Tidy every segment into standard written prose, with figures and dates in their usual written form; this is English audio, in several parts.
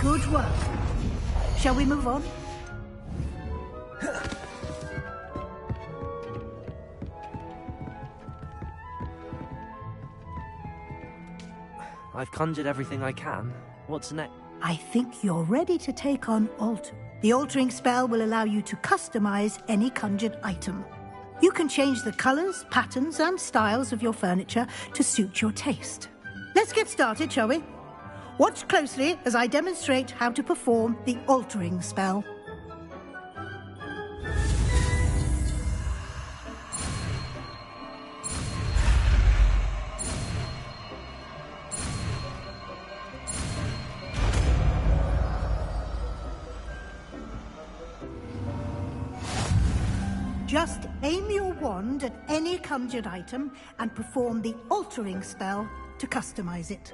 Good work. Shall we move on? I've conjured everything I can. What's next? I think you're ready to take on Alter. The altering spell will allow you to customize any conjured item. You can change the colors, patterns, and styles of your furniture to suit your taste. Let's get started, shall we? Watch closely as I demonstrate how to perform the altering spell. Just aim your wand at any conjured item and perform the altering spell to customize it.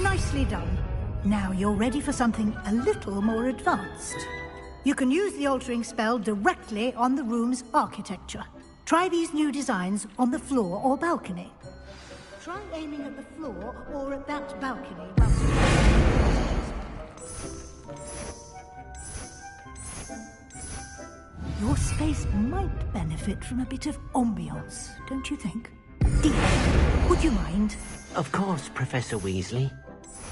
Nicely done. Now you're ready for something a little more advanced. You can use the altering spell directly on the room's architecture. Try these new designs on the floor or balcony. Try aiming at the floor or at that balcony. Your space might benefit from a bit of ambiance, don't you think? Deek, would you mind? Of course, Professor Weasley.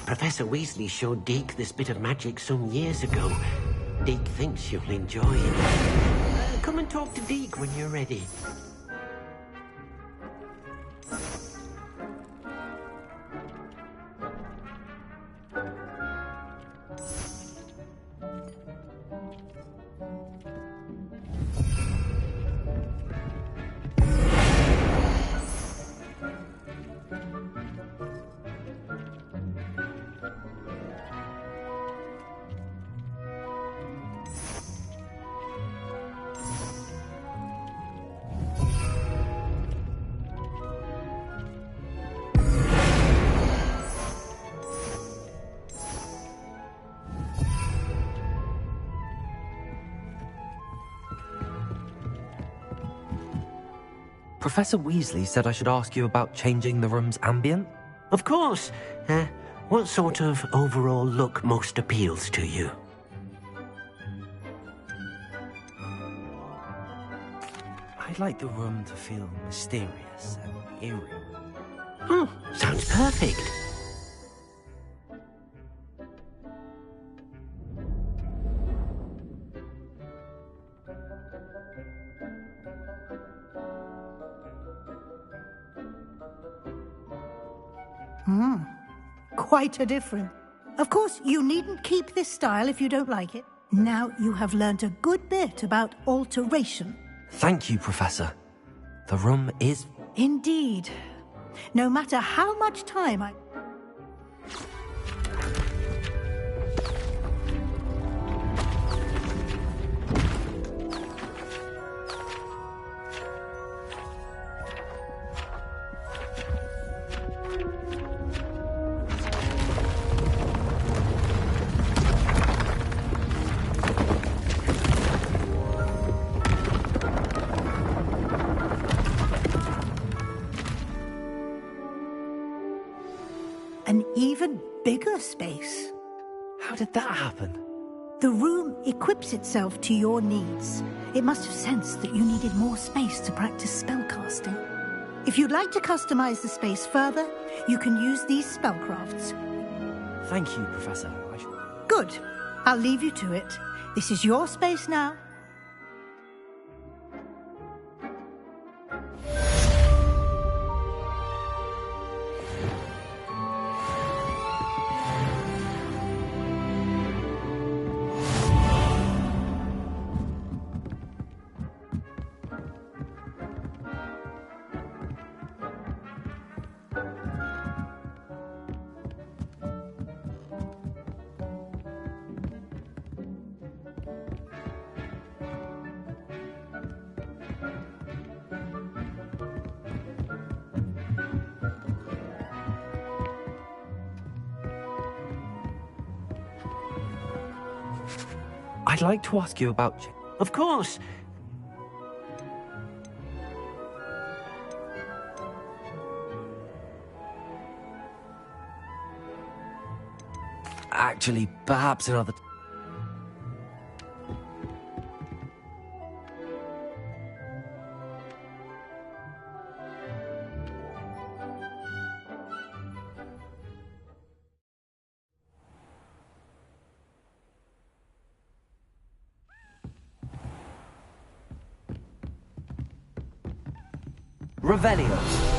Professor Weasley showed Deke this bit of magic some years ago. Deke thinks you'll enjoy it. Come and talk to Deke when you're ready. Professor Weasley said I should ask you about changing the room's ambient. Of course. What sort of overall look most appeals to you? I'd like the room to feel mysterious and eerie. Oh, sounds perfect. Quite a difference. Of course, you needn't keep this style if you don't like it. Now you have learnt a good bit about alteration. Thank you, Professor. The room is... Indeed. No matter how much time I... An even bigger space. How did that happen? The room equips itself to your needs. It must have sensed that you needed more space to practice spellcasting. If you'd like to customize the space further, you can use these spellcrafts. Thank you, Professor. Good. I'll leave you to it. This is your space now. I'd like to ask you about... Of course. Actually, perhaps another... Revelio.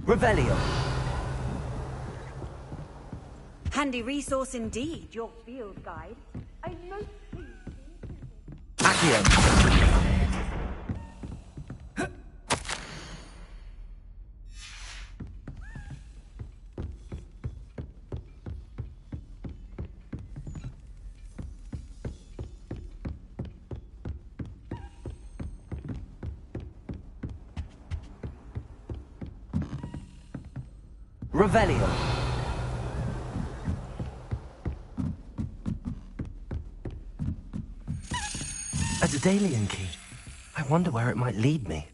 Revelio. Handy resource indeed, your field guide. I'm most pleased. Accio. Revelio. A Daedalian key. I wonder where it might lead me.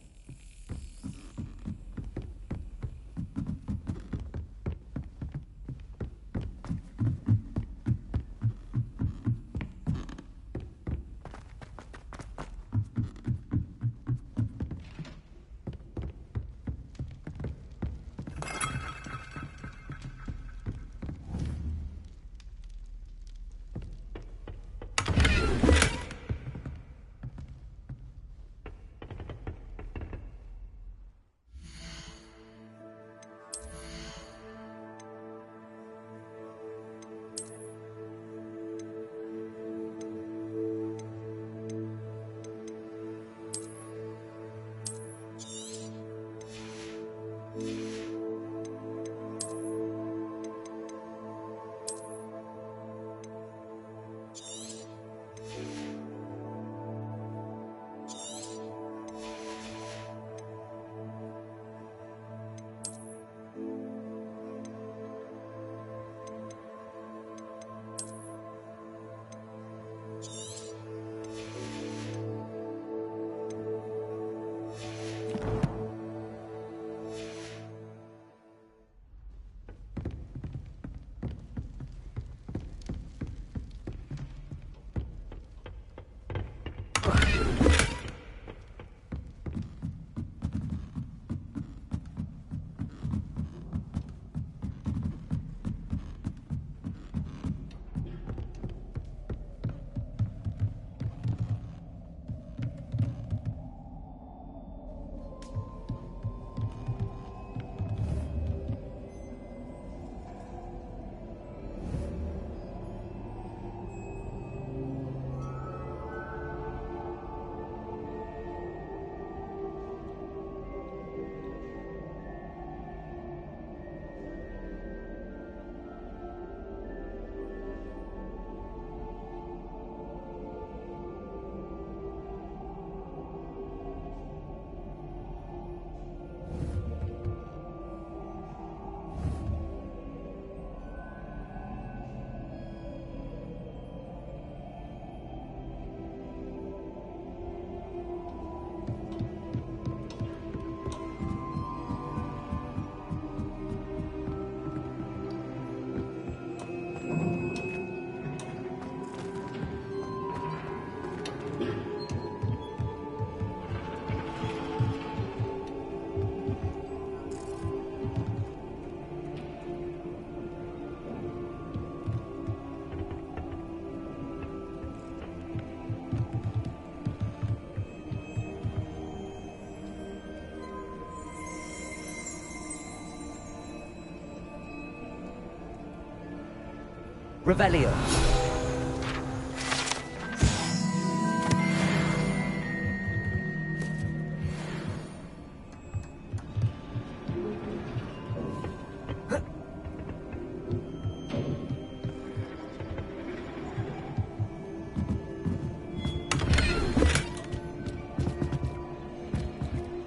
Revelio.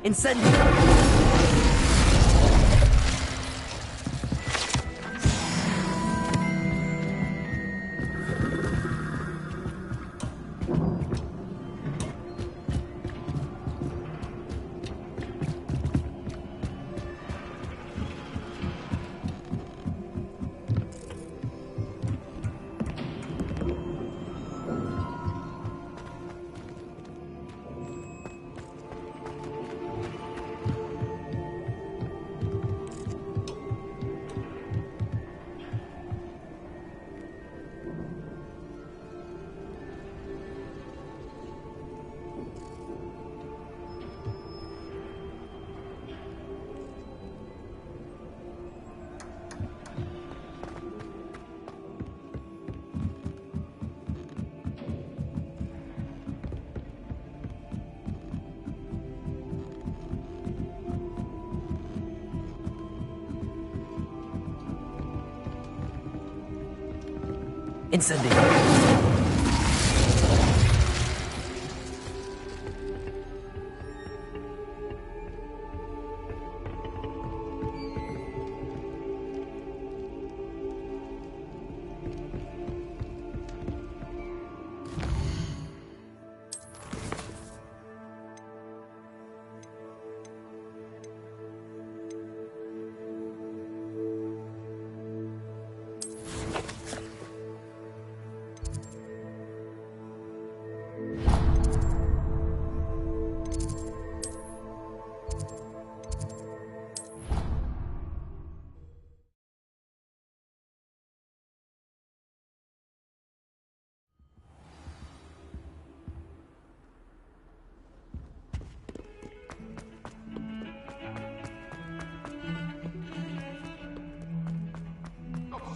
Incendio! Incendio!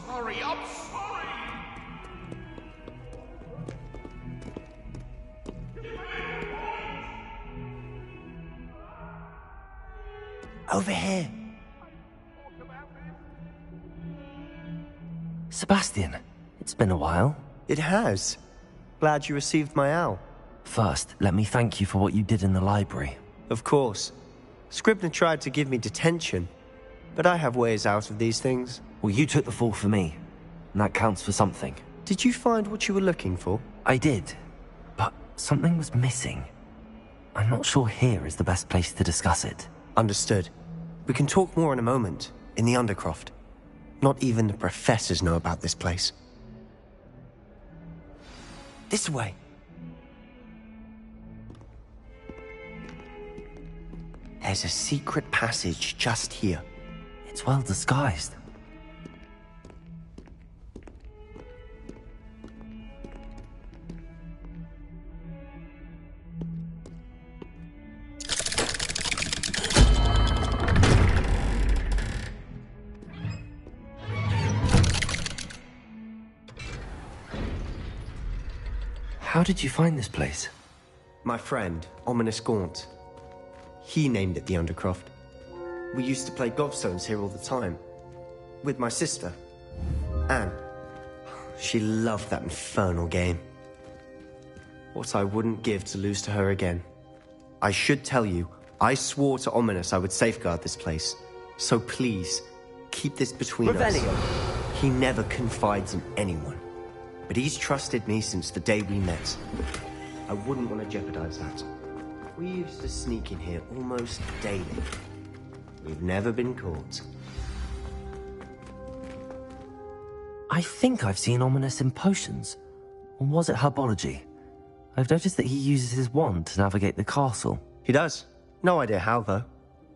Hurry up! Hurry! Over here! Sebastian, it's been a while. It has. Glad you received my owl. First, let me thank you for what you did in the library. Of course. Scribner tried to give me detention, but I have ways out of these things. Well, you took the fall for me, and that counts for something. Did you find what you were looking for? I did, but something was missing. I'm not sure here is the best place to discuss it. Understood. We can talk more in a moment, in the Undercroft. Not even the professors know about this place. This way. There's a secret passage just here. It's well disguised. How did you find this place? My friend, Ominous Gaunt. He named it the Undercroft. We used to play gobstones here all the time. With my sister, Anne. She loved that infernal game. What I wouldn't give to lose to her again. I should tell you, I swore to Ominous I would safeguard this place. So please, keep this between us. He never confides in anyone. But he's trusted me since the day we met. I wouldn't want to jeopardize that. We used to sneak in here almost daily. We've never been caught. I think I've seen Ominous in potions. Or was it herbology? I've noticed that he uses his wand to navigate the castle. He does. No idea how, though.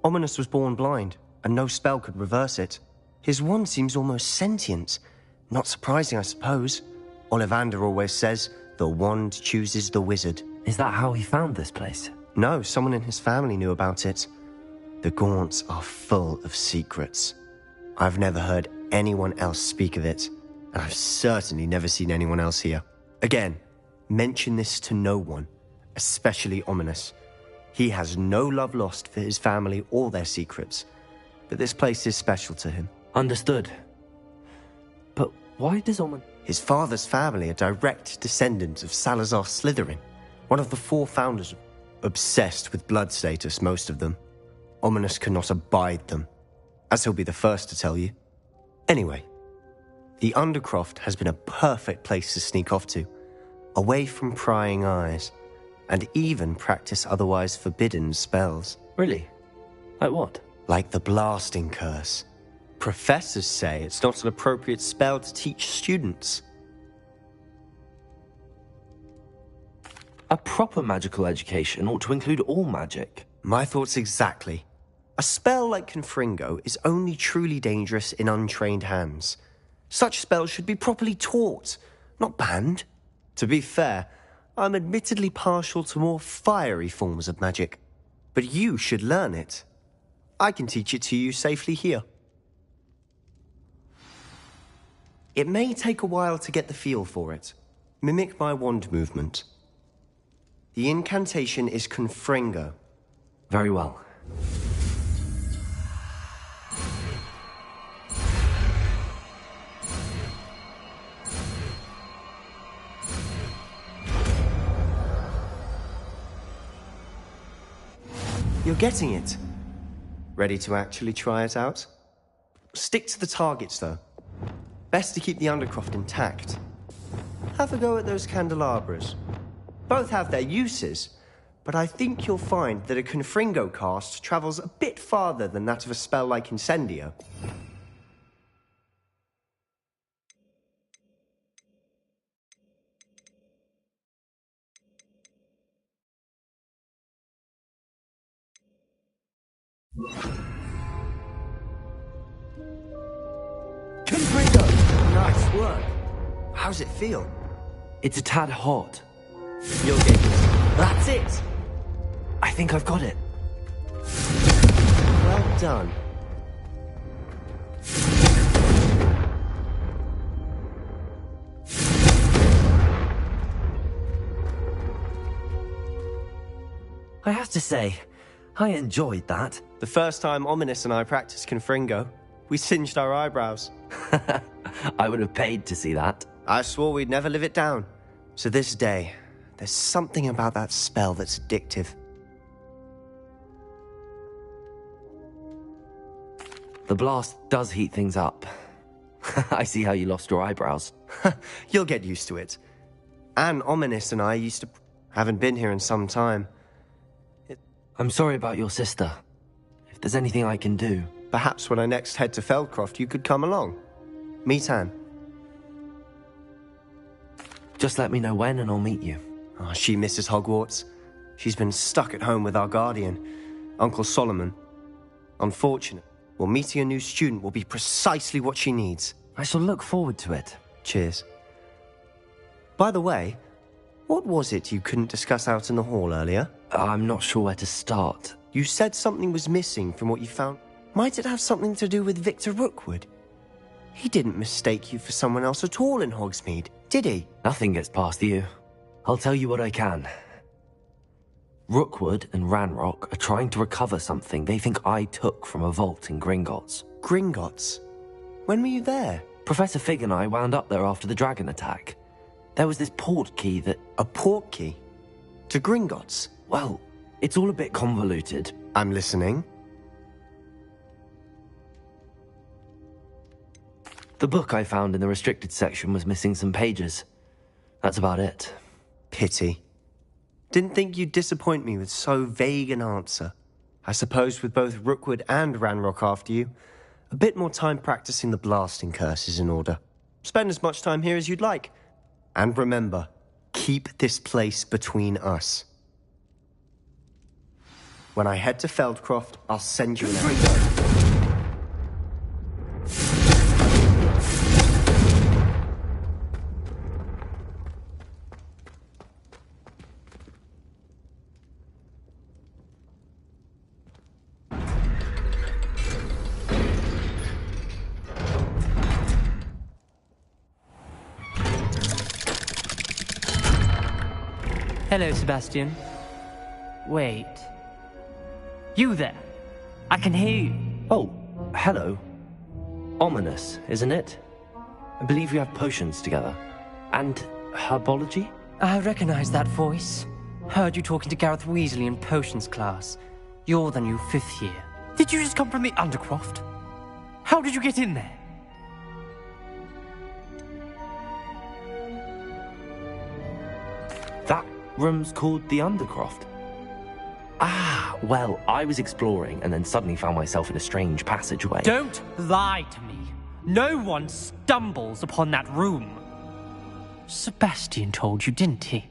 Ominous was born blind, and no spell could reverse it. His wand seems almost sentient. Not surprising, I suppose. Ollivander always says, the wand chooses the wizard. Is that how he found this place? No, someone in his family knew about it. The Gaunts are full of secrets. I've never heard anyone else speak of it, and I've certainly never seen anyone else here. Again, mention this to no one, especially Ominous. He has no love lost for his family or their secrets, but this place is special to him. Understood. But why does Ominous... His father's family are direct descendants of Salazar Slytherin, one of the 4 founders. Obsessed with blood status, most of them. Ominous cannot abide them, as he'll be the first to tell you. Anyway, the Undercroft has been a perfect place to sneak off to, away from prying eyes, and even practice otherwise forbidden spells. Really? Like what? Like the Blasting Curse. Professors say it's not an appropriate spell to teach students. A proper magical education ought to include all magic. My thoughts exactly. A spell like Confringo is only truly dangerous in untrained hands. Such spells should be properly taught, not banned. To be fair, I'm admittedly partial to more fiery forms of magic. But you should learn it. I can teach it to you safely here. It may take a while to get the feel for it. Mimic my wand movement. The incantation is Confringo. Very well. You're getting it. Ready to actually try it out? Stick to the targets, though. Best to keep the Undercroft intact. Have a go at those candelabras. Both have their uses, but I think you'll find that a Confringo cast travels a bit farther than that of a spell like Incendio. Confringo! Nice work. How's it feel? It's a tad hot. You'll get it. That's it! I think I've got it. Well done. I have to say, I enjoyed that. The first time Ominous and I practiced Confringo, we singed our eyebrows. I would have paid to see that. I swore we'd never live it down. So this day, there's something about that spell that's addictive. The blast does heat things up. I see how you lost your eyebrows. You'll get used to it. Anne Ominis and I used to... haven't been here in some time. I'm sorry about your sister. If there's anything I can do... Perhaps when I next head to Feldcroft, you could come along. Meet Anne. Just let me know when and I'll meet you. Oh, she misses Hogwarts. She's been stuck at home with our guardian, Uncle Solomon. Unfortunate. Well, meeting a new student will be precisely what she needs. I shall look forward to it. Cheers. By the way, what was it you couldn't discuss out in the hall earlier? I'm not sure where to start. You said something was missing from what you found. Might it have something to do with Victor Rookwood? He didn't mistake you for someone else at all in Hogsmeade, did he? Nothing gets past you. I'll tell you what I can. Rookwood and Ranrock are trying to recover something they think I took from a vault in Gringotts. Gringotts? When were you there? Professor Fig and I wound up there after the dragon attack. There was this port key that... A port key? To Gringotts? Well, it's all a bit convoluted. I'm listening. The book I found in the restricted section was missing some pages. That's about it. Pity. Didn't think you'd disappoint me with so vague an answer. I suppose with both Rookwood and Ranrock after you, a bit more time practicing the blasting curse is in order. Spend as much time here as you'd like. And remember, keep this place between us. When I head to Feldcroft, I'll send you an answer. Hello, Sebastian. Wait. You there? I can hear you. Oh, hello. Ominous, isn't it? I believe we have potions together. And herbology? I recognize that voice. Heard you talking to Gareth Weasley in potions class. You're the new 5th year. Did you just come from the Undercroft? How did you get in there? That room's called the Undercroft. Ah, well, I was exploring and then suddenly found myself in a strange passageway. Don't lie to me. No one stumbles upon that room. Sebastian told you, didn't he?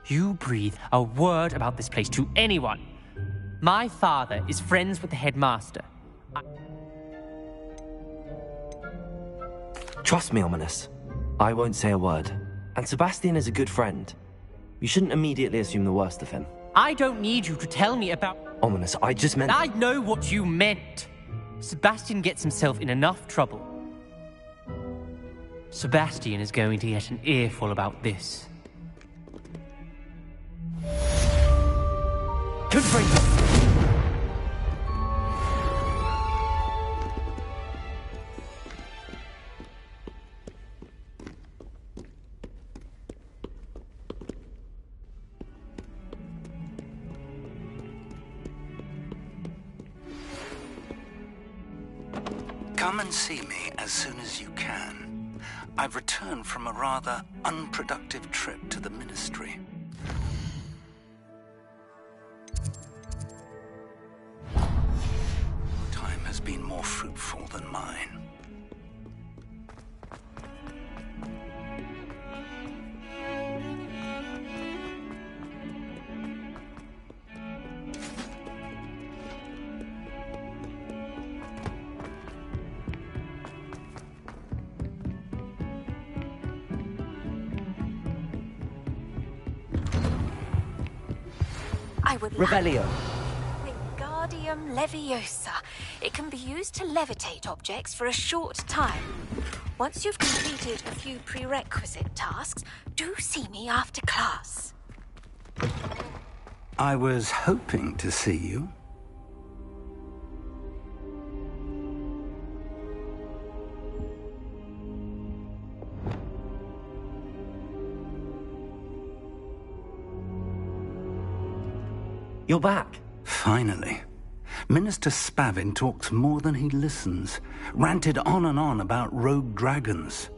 You breathe a word about this place to anyone. My father is friends with the headmaster. Trust me, Ominous. I won't say a word. And Sebastian is a good friend. You shouldn't immediately assume the worst of him. I don't need you to tell me about... Ominous, I just meant... I know what you meant. Sebastian gets himself in enough trouble. Sebastian is going to get an earful about this. Good break. Come and see me as soon as you can. I've returned from a rather unproductive trip to the Ministry. Time has been more fruitful than mine. I would Revelio. Wingardium Leviosa. It can be used to levitate objects for a short time. Once you've completed a few prerequisite tasks, do see me after class. I was hoping to see you. You're back. Finally. Minister Spavin talks more than he listens. Ranted on and on about rogue dragons.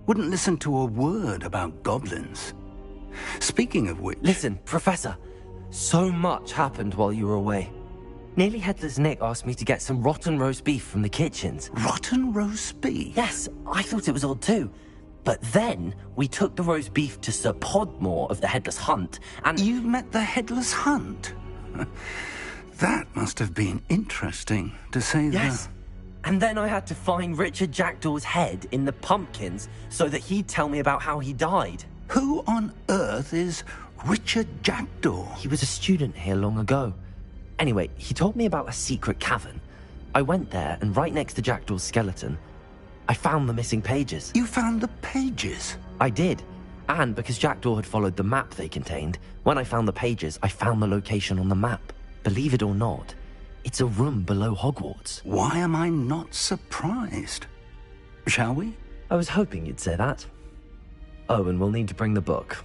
Wouldn't listen to a word about goblins. Speaking of which... Listen, Professor. So much happened while you were away. Nearly Headless Nick asked me to get some rotten roast beef from the kitchens. Rotten roast beef? Yes, I thought it was odd too. But then we took the roast beef to Sir Podmore of the Headless Hunt, and... You met the Headless Hunt? That must have been interesting, to say the... Yes. And then I had to find Richard Jackdaw's head in the pumpkins so that he'd tell me about how he died. Who on earth is Richard Jackdaw? He was a student here long ago. Anyway, he told me about a secret cavern. I went there, and right next to Jackdaw's skeleton, I found the missing pages. You found the pages? I did. And because Jackdaw had followed the map they contained, when I found the pages, I found the location on the map. Believe it or not, it's a room below Hogwarts. Why am I not surprised? Shall we? I was hoping you'd say that. Oh, and we'll need to bring the book.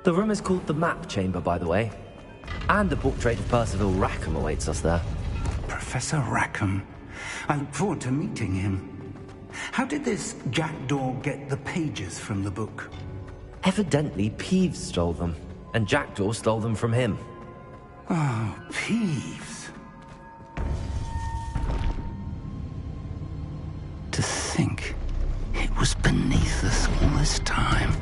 The room is called the Map Chamber, by the way. And a portrait of Percival Rackham awaits us there. Professor Rackham. I look forward to meeting him. How did this Jackdaw get the pages from the book? Evidently, Peeves stole them, and Jackdaw stole them from him. Oh, Peeves. To think it was beneath us all this time.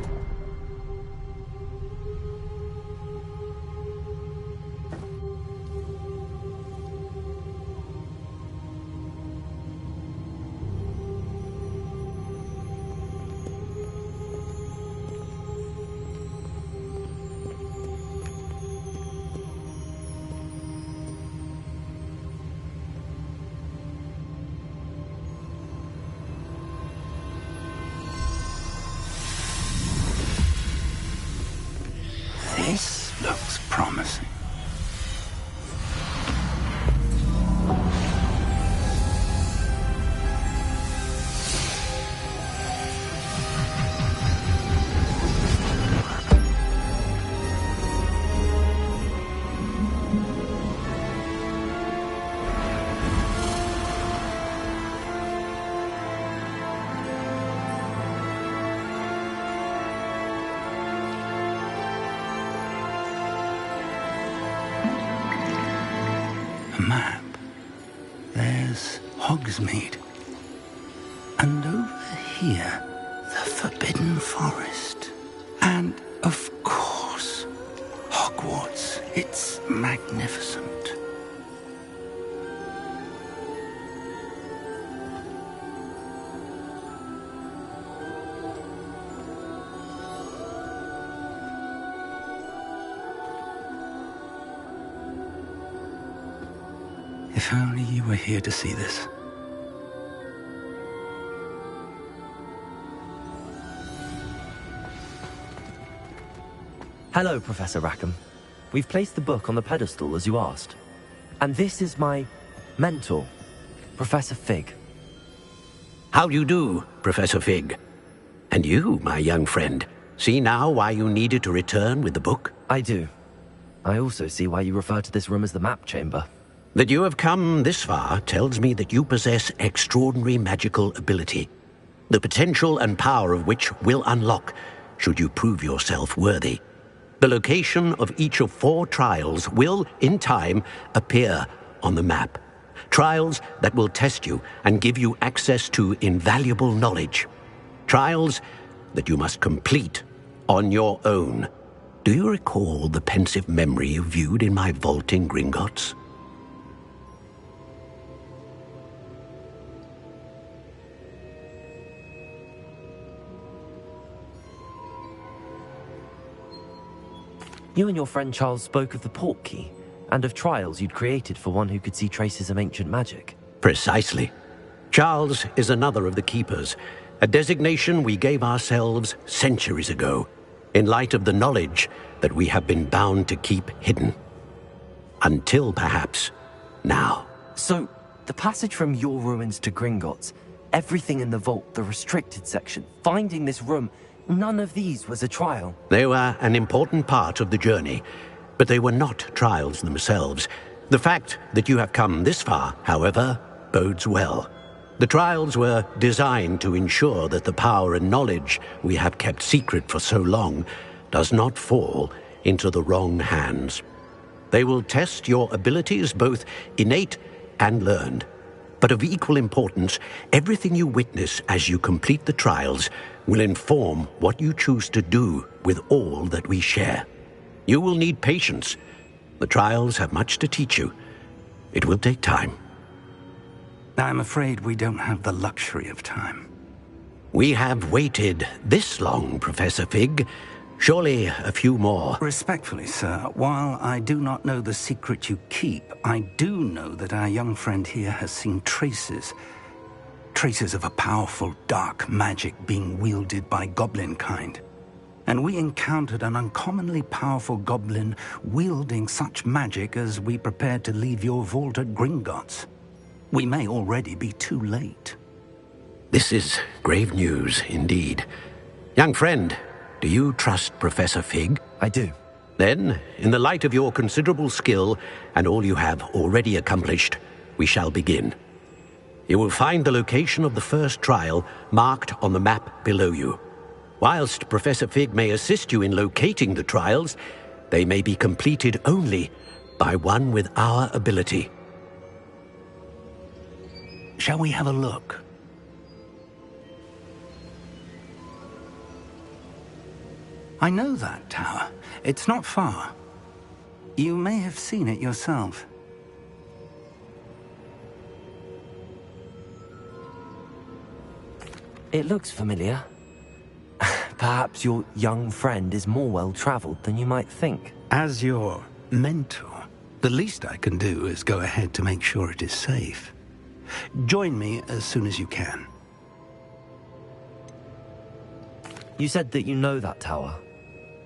This looks promising. Map. There's Hogsmeade. And over here, the Forbidden Forest. And, of course, Hogwarts. It's magnificent. If only you were here to see this. Hello, Professor Rackham. We've placed the book on the pedestal, as you asked. And this is my mentor, Professor Fig. How do you do, Professor Fig? And you, my young friend, see now why you needed to return with the book? I do. I also see why you refer to this room as the Map Chamber. That you have come this far tells me that you possess extraordinary magical ability, the potential and power of which will unlock should you prove yourself worthy. The location of each of 4 trials will, in time, appear on the map. Trials that will test you and give you access to invaluable knowledge. Trials that you must complete on your own. Do you recall the pensive memory you viewed in my vault in Gringotts? You and your friend Charles spoke of the Portkey, and of trials you'd created for one who could see traces of ancient magic. Precisely. Charles is another of the Keepers, a designation we gave ourselves centuries ago, in light of the knowledge that we have been bound to keep hidden. Until, perhaps, now. So, the passage from your ruins to Gringotts, everything in the vault, the restricted section, finding this room, none of these was a trial. They were an important part of the journey, but they were not trials themselves. The fact that you have come this far, however, bodes well. The trials were designed to ensure that the power and knowledge we have kept secret for so long does not fall into the wrong hands. They will test your abilities, both innate and learned. But of equal importance, everything you witness as you complete the trials will inform what you choose to do with all that we share. You will need patience. The trials have much to teach you. It will take time. I'm afraid we don't have the luxury of time. We have waited this long, Professor Fig. Surely a few more. Respectfully, sir, while I do not know the secret you keep, I do know that our young friend here has seen traces of a powerful dark magic being wielded by goblin kind. And we encountered an uncommonly powerful goblin wielding such magic as we prepared to leave your vault at Gringotts. We may already be too late. This is grave news indeed. Young friend, do you trust Professor Fig? I do. Then, in the light of your considerable skill and all you have already accomplished, we shall begin. You will find the location of the first trial marked on the map below you. Whilst Professor Fig may assist you in locating the trials, they may be completed only by one with our ability. Shall we have a look? I know that tower. It's not far. You may have seen it yourself. It looks familiar. Perhaps your young friend is more well-traveled than you might think. As your mentor, the least I can do is go ahead to make sure it is safe. Join me as soon as you can. You said that you know that tower.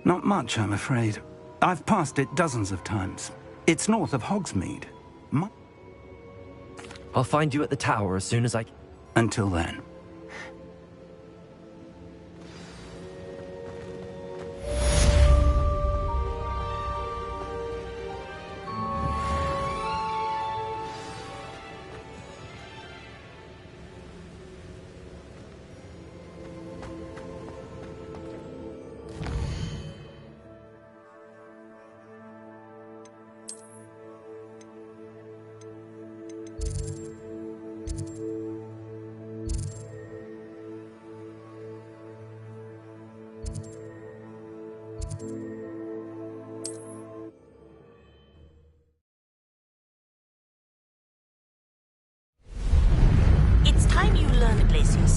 Not much, I'm afraid. I've passed it dozens of times. It's north of Hogsmeade. I'll find you at the tower as soon as I... Until then.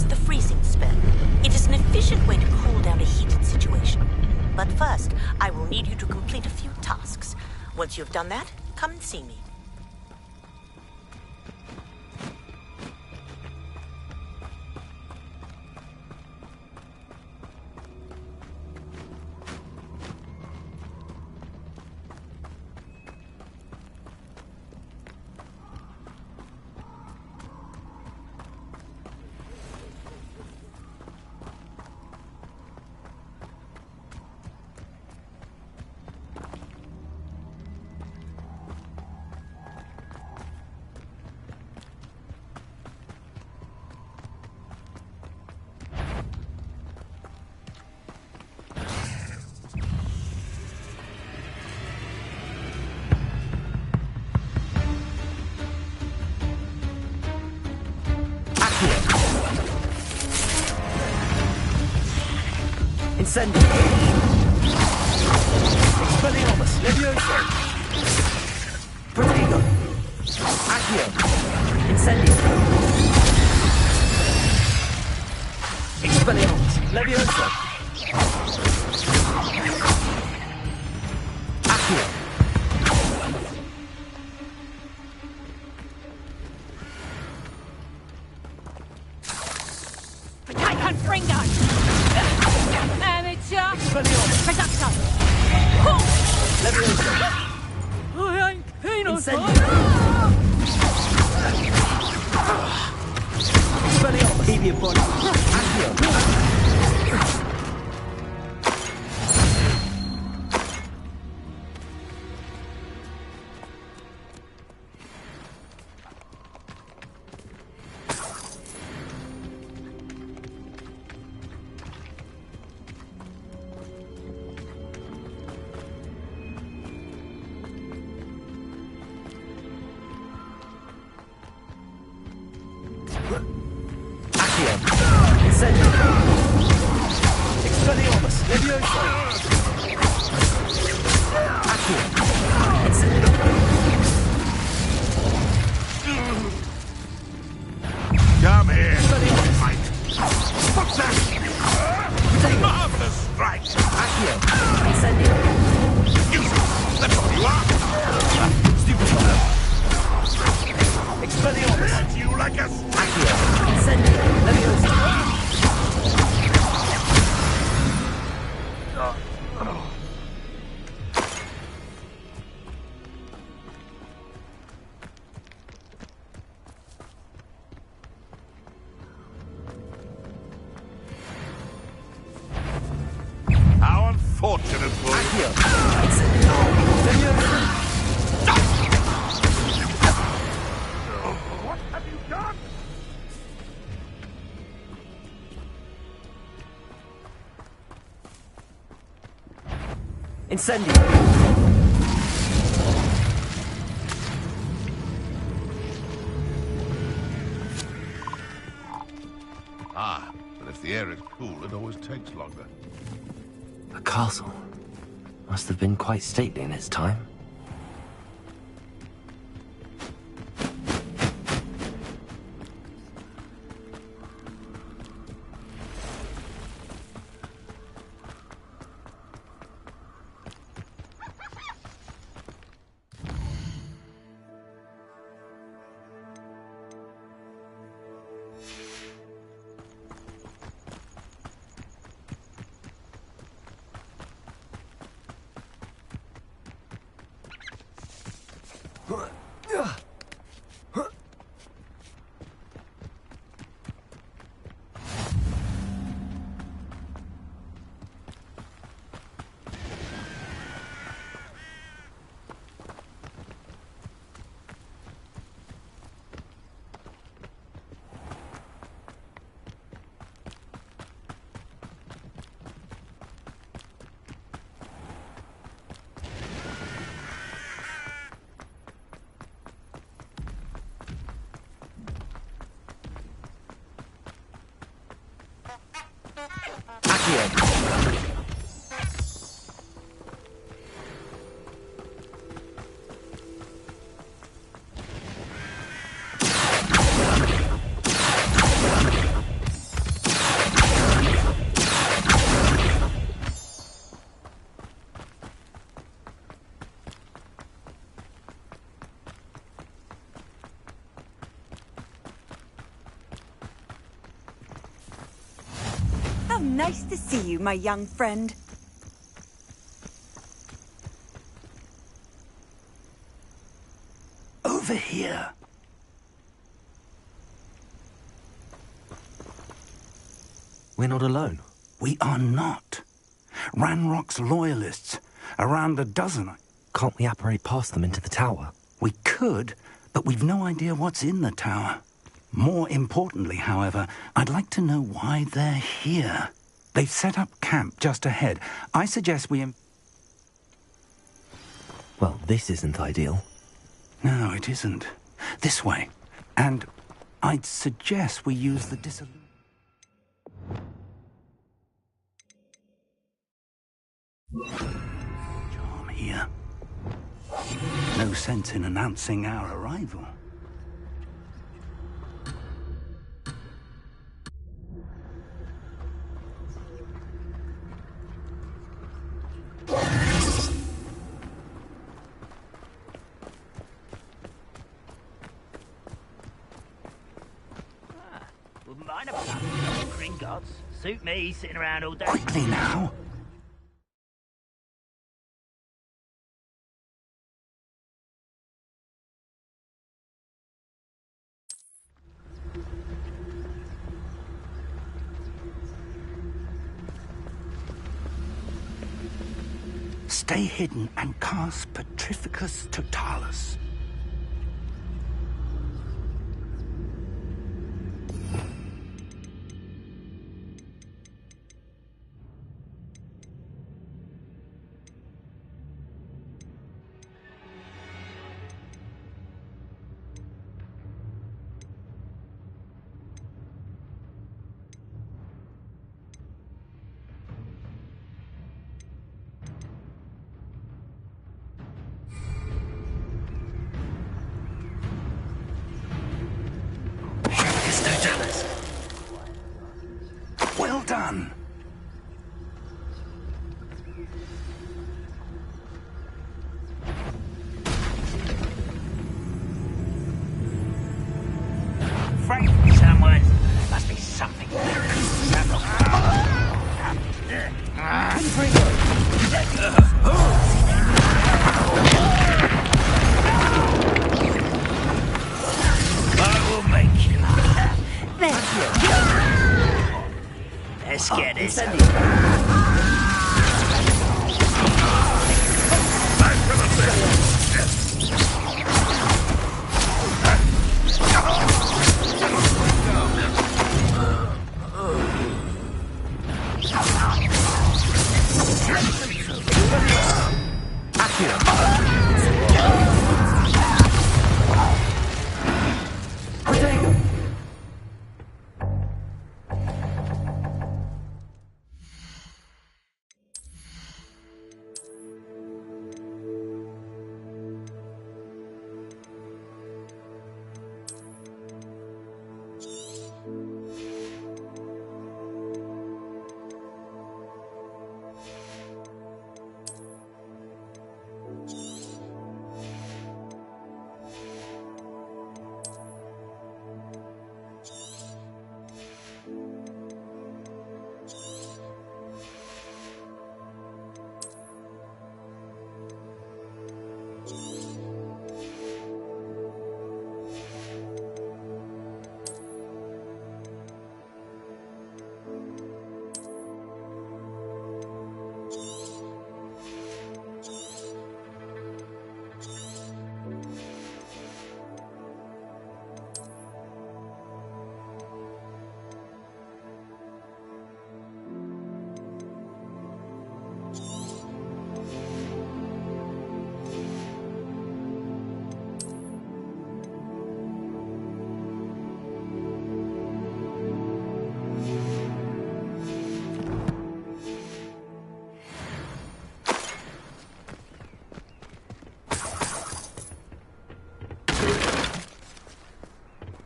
The freezing spell. It is an efficient way to cool down a heated situation. But first, I will need you to complete a few tasks. Once you've done that, come and see me. Incendio! Expelliarmus! Levioso! Protego! Accio! Incendio! Expelliarmus! Levioso! Accio! Titan Fringo! Amateur! Production! Levioso! I ain't penal! Incendio! Expelliarmus! Keep your body. Come here. Fight. What's that? Marvelous strike. Accio. Incendio. That's all you are. Expelliarmus. Hurt you like a Accio. Incendio. Leviosa. How unfortunate for you. Accio. Incendio. Leviosa. What have you done? Incendio. Ah, but if the air is cool, it always takes longer. A castle. Must have been quite stately in its time. Nice to see you, my young friend. Over here. We're not alone. We are not. Ranrock's loyalists. Around a dozen. Can't we apparate past them into the tower? We could, but we've no idea what's in the tower. More importantly, however, I'd like to know why they're here. They've set up camp just ahead. I suggest we... Well, this isn't ideal. No, it isn't. This way. And I'd suggest we use the charm here. No sense in announcing our arrival. Wouldn't mind a couple of Gringotts. Suit me, sitting around all day. Quickly now. Stay hidden and cast Petrificus Totalis. Well done. Frank, someone. Must be something. I will make you. There. Let's get this.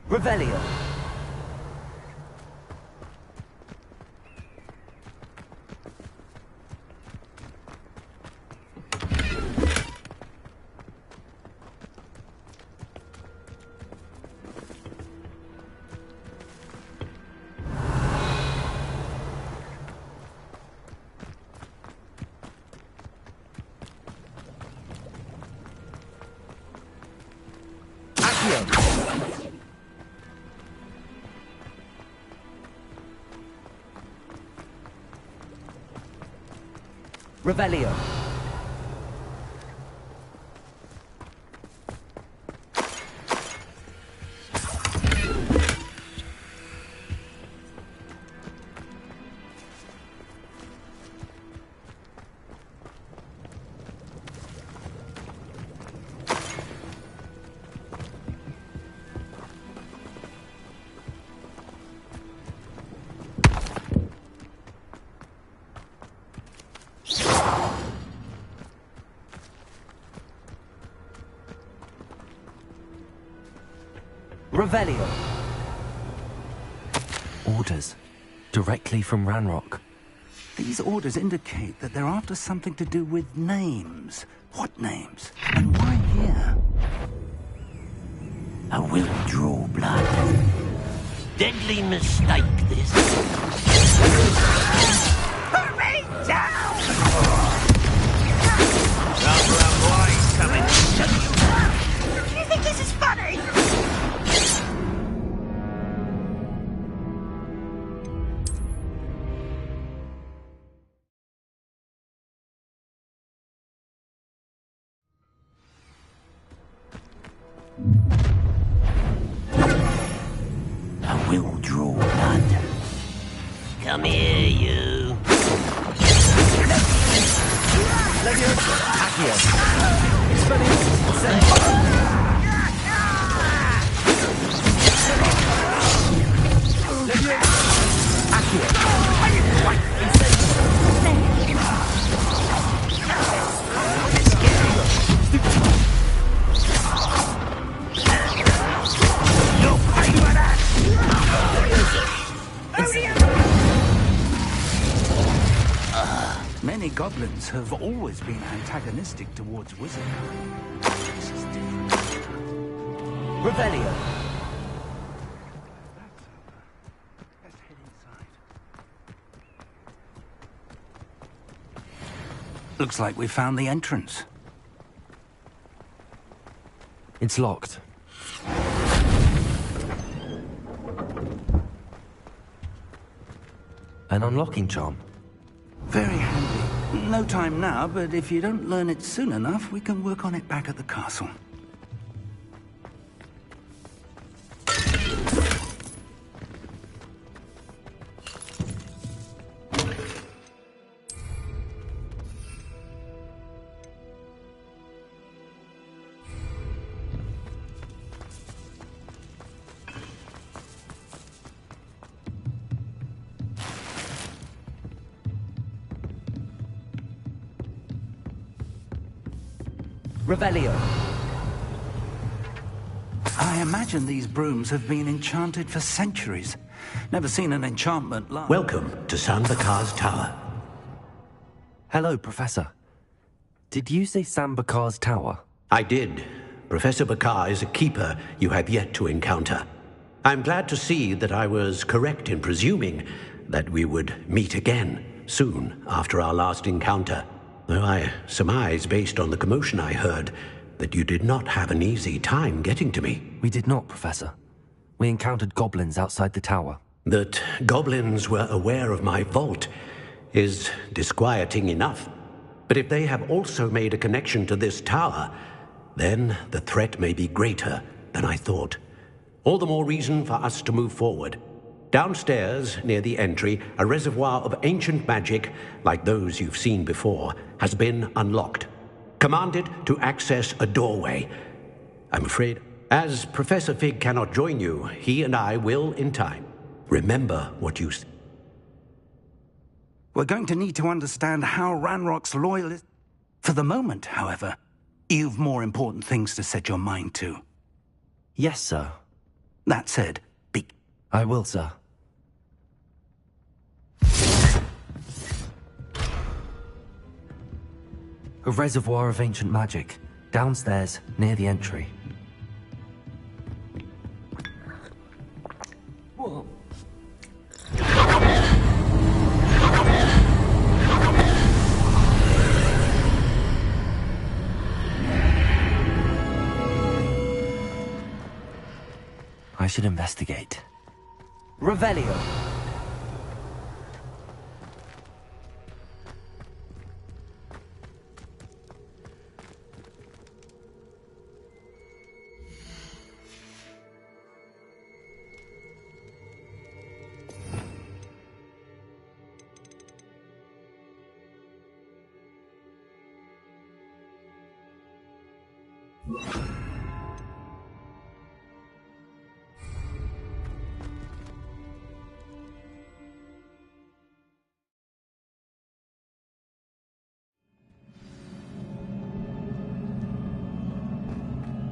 Revelio. Revelio. Revelio. Orders. Directly from Ranrock. These orders indicate that they're after something to do with names. What names? And why here? I will draw blood. Deadly mistake, this. Put me down! Rubber boys coming. Do you think this is funny? Come here, you. Leviosa! Accio! Expelliarmus! Many goblins have always been antagonistic towards wizards. Revelio! Let's head inside. Looks like we found the entrance. It's locked. An unlocking charm. Very handy. No time now, but if you don't learn it soon enough, we can work on it back at the castle. Revelio! I imagine these brooms have been enchanted for centuries. Never seen an enchantment like... Welcome to San Bakar's Tower. Hello, Professor. Did you say San Bakar's Tower? I did. Professor Bakar is a keeper you have yet to encounter. I'm glad to see that I was correct in presuming that we would meet again soon after our last encounter. Though I surmise, based on the commotion I heard, that you did not have an easy time getting to me. We did not, Professor. We encountered goblins outside the tower. That goblins were aware of my vault is disquieting enough. But if they have also made a connection to this tower, then the threat may be greater than I thought. All the more reason for us to move forward. Downstairs, near the entry, a reservoir of ancient magic, like those you've seen before, has been unlocked. Commanded to access a doorway. I'm afraid, as Professor Fig cannot join you, he and I will in time. Remember what you said. We're going to need to understand how Ranrock's loyalists... For the moment, however, you've more important things to set your mind to. Yes, sir. That said, I will, sir. A reservoir of ancient magic, downstairs, near the entry. Whoa. I should investigate. Revelio!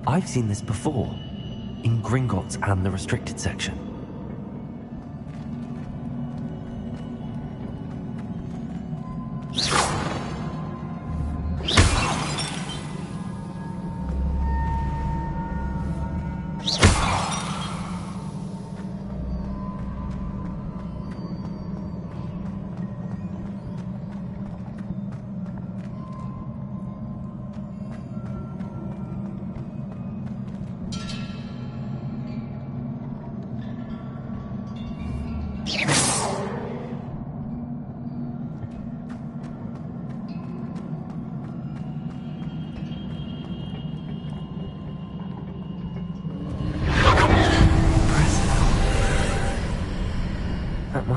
I've seen this before, in Gringotts and the restricted section.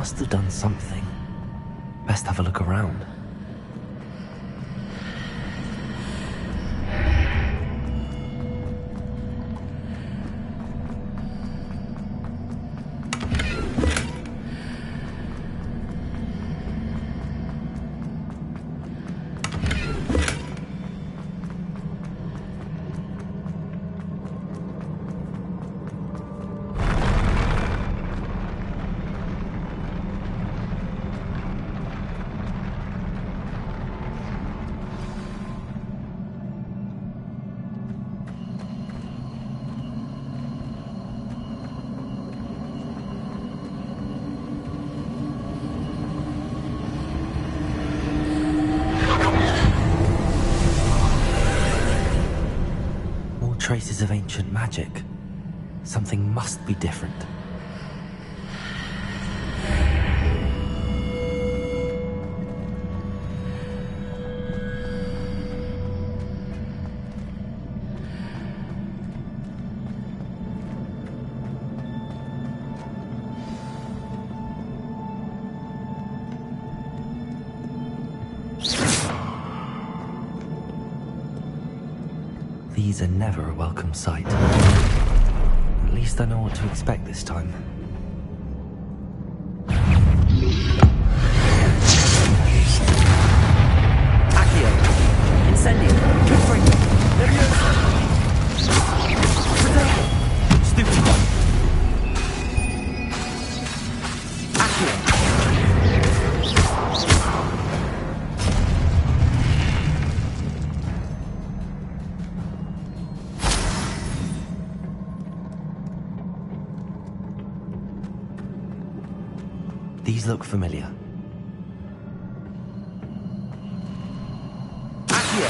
must have done something. Best have a look around. Traces of ancient magic. Something must be different. These are never a welcome sight. At least I know what to expect this time. Accio! Incendio! Confringo! Leviosa! Protego! Stupido! Accio! These look familiar. Accio!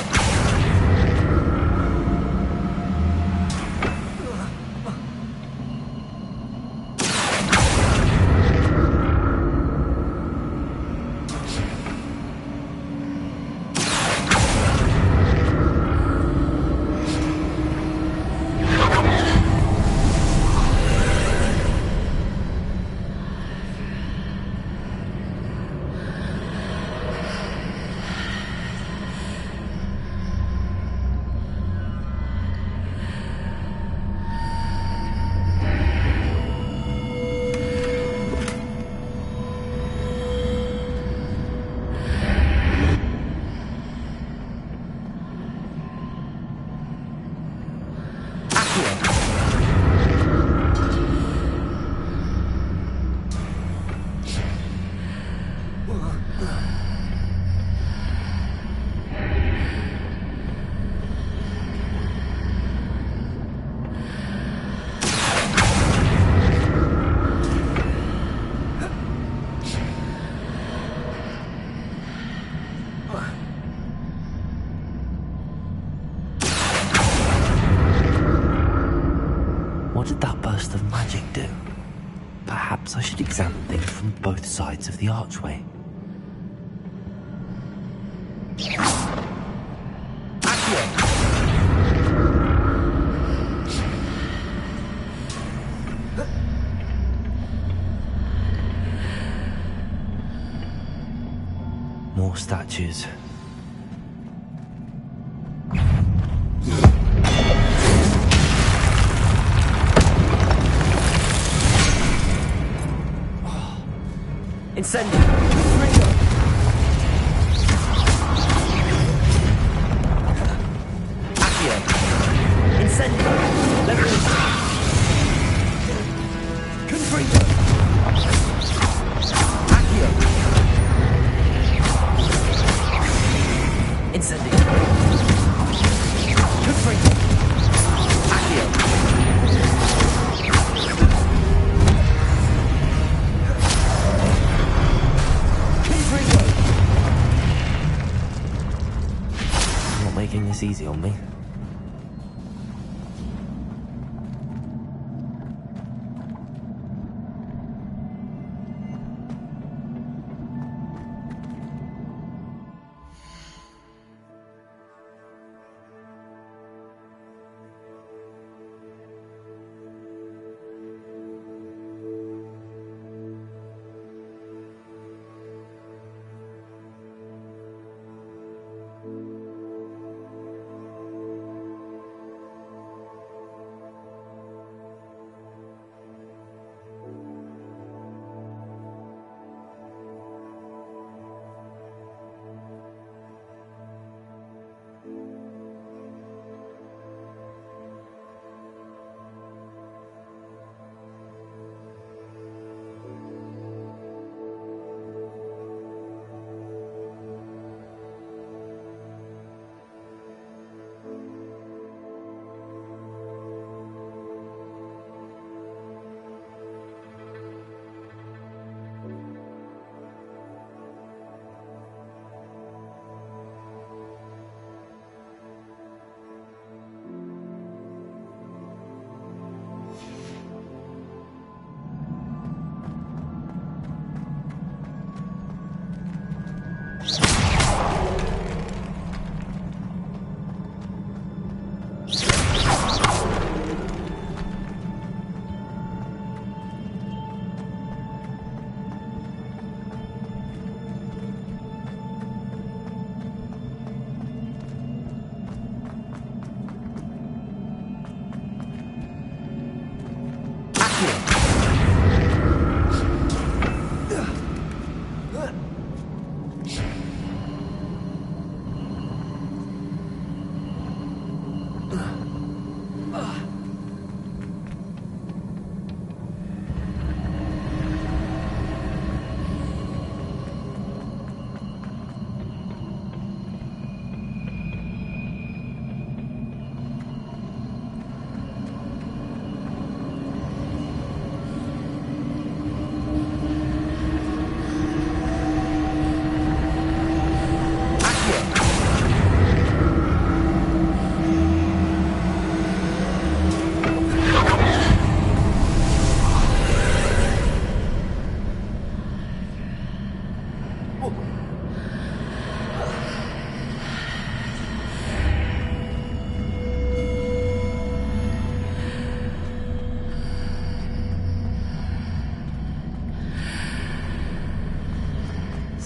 What did that burst of magic do? Perhaps I should examine things from both sides of the archway. More statues. Incendio! Ringo! Accio! Incendio! Leviosa! Confringo! Accio! Incendio! Confringo! Accio! Making this easy on me.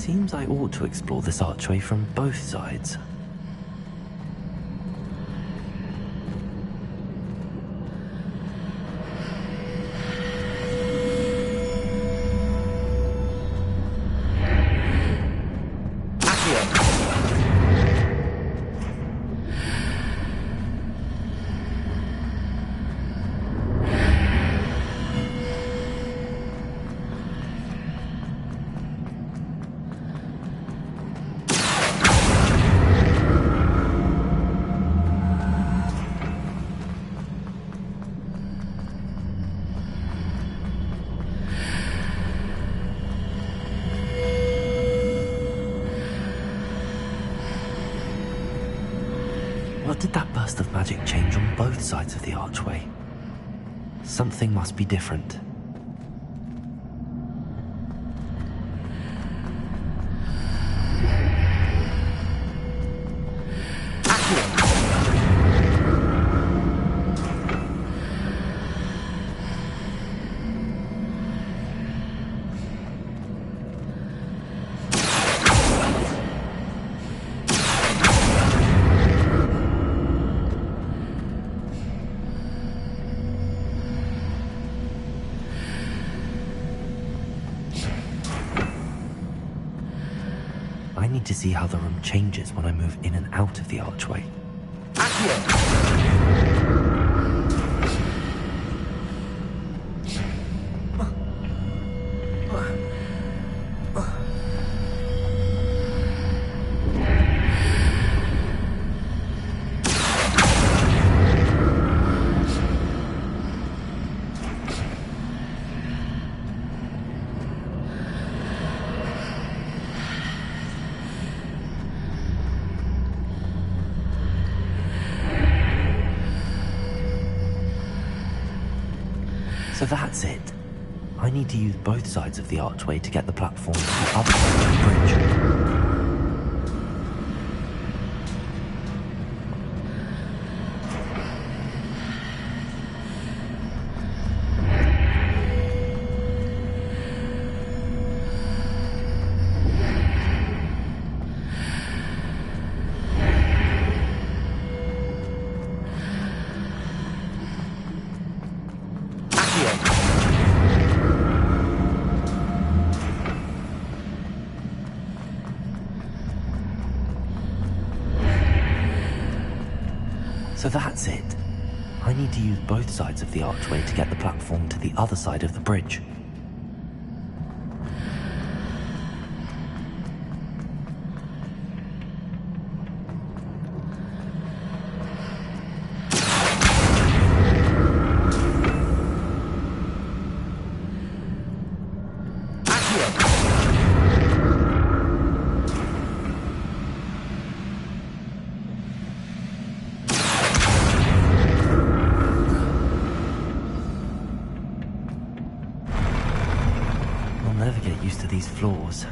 Seems I ought to explore this archway from both sides. What did that burst of magic change on both sides of the archway? Something must be different. I need to see how the room changes when I move in and out of the archway. So that's it. I need to use both sides of the archway to get the platform to the other side of the bridge. So that's it. I need to use both sides of the archway to get the platform to the other side of the bridge. I'll never get used to these floors.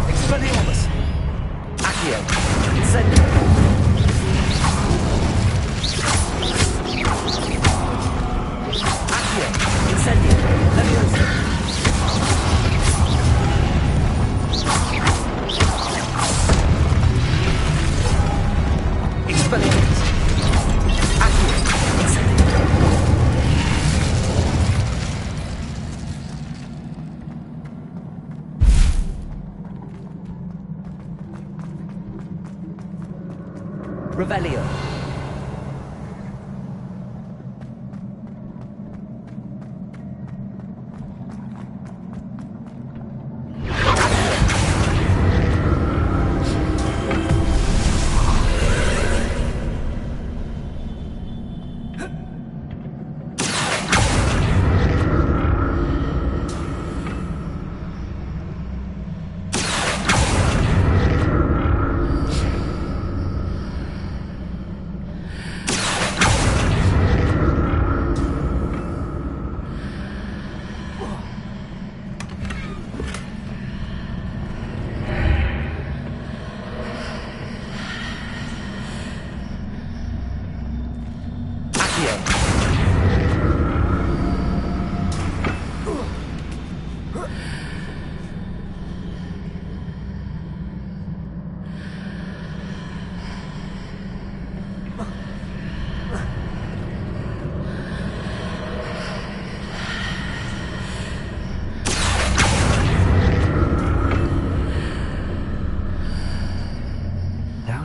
Expelliarmus! Accio! Incendio! Accio! Incendio! Leviosa! Expelliarmus! Accio! Incendio! Revelio.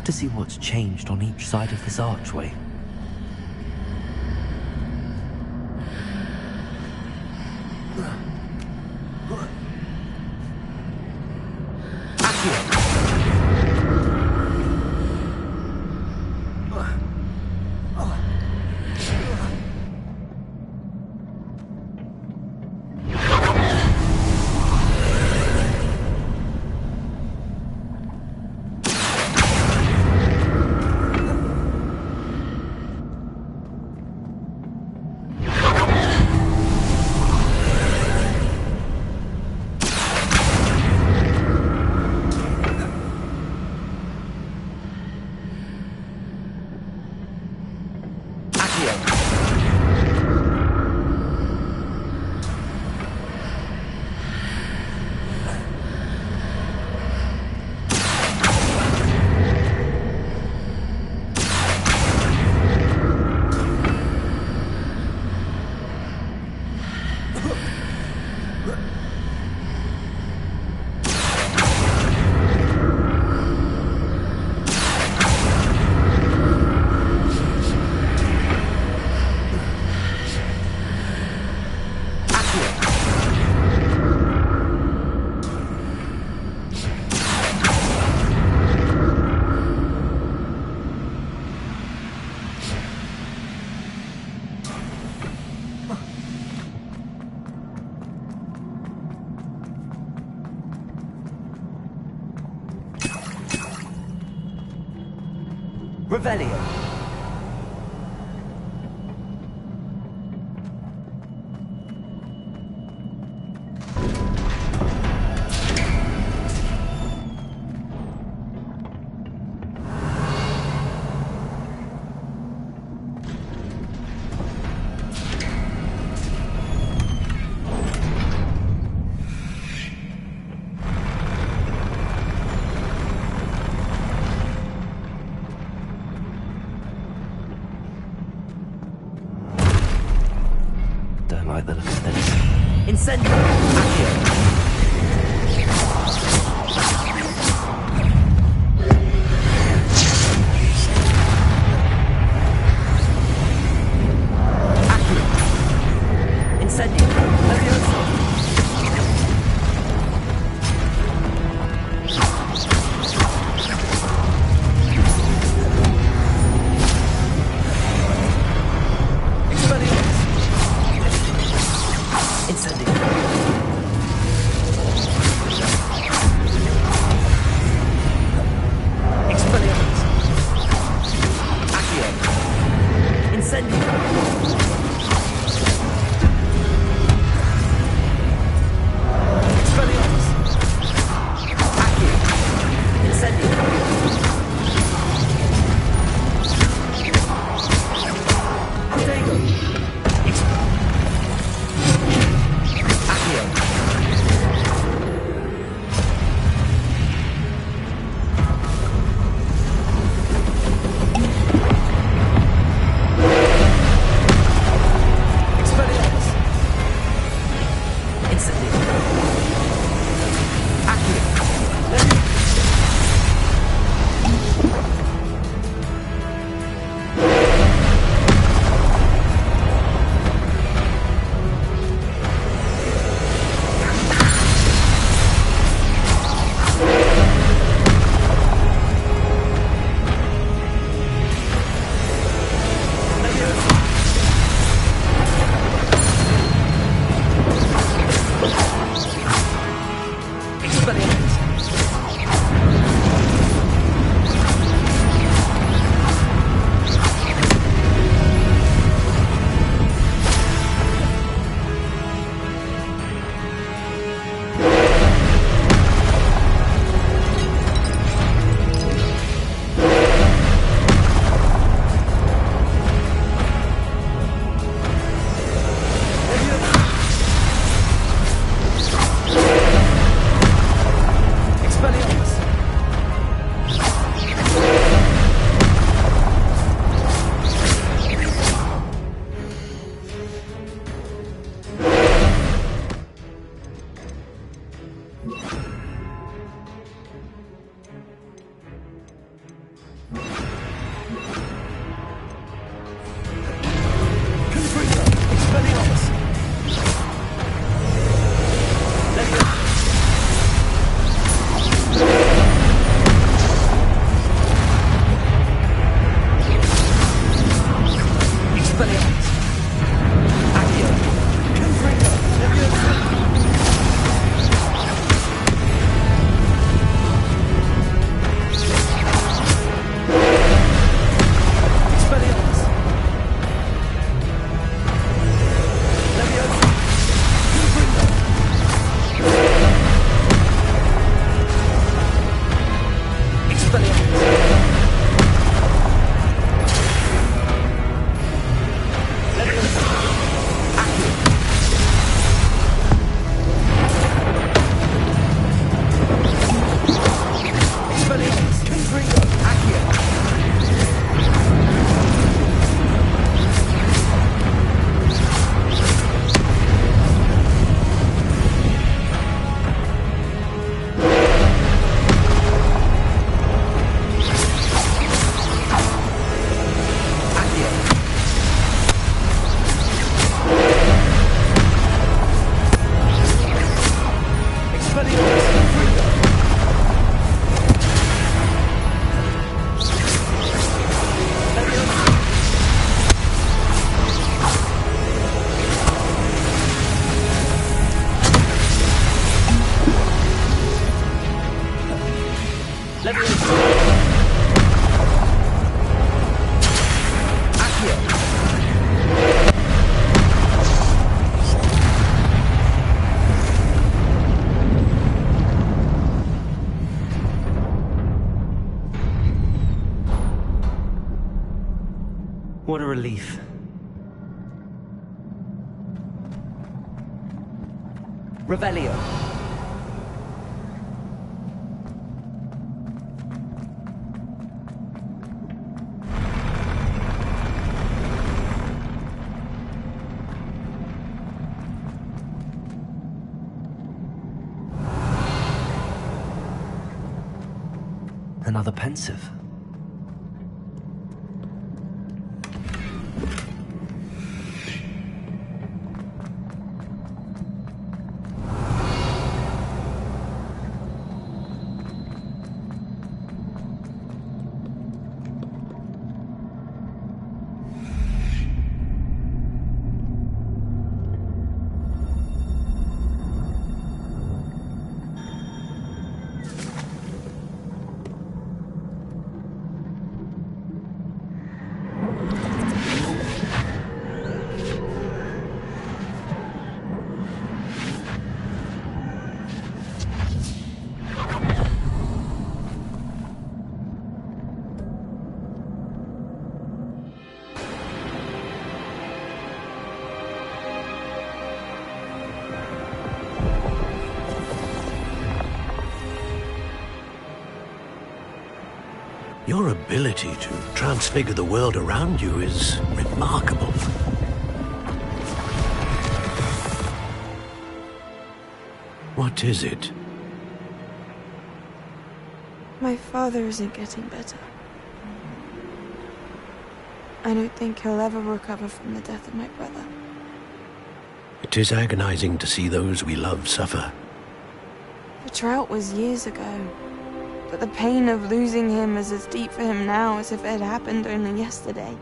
To see what's changed on each side of this archway. Revelio. Like the look of this. Incendio! Accio! Incendio! Leviosa! Expelliarmus! Incendio! relief. Revelio. Another pensive. Your ability to transfigure the world around you is remarkable. What is it? My father isn't getting better. I don't think he'll ever recover from the death of my brother. It is agonizing to see those we love suffer. The drought was years ago, but the pain of losing him is as deep for him now as if it had happened only yesterday.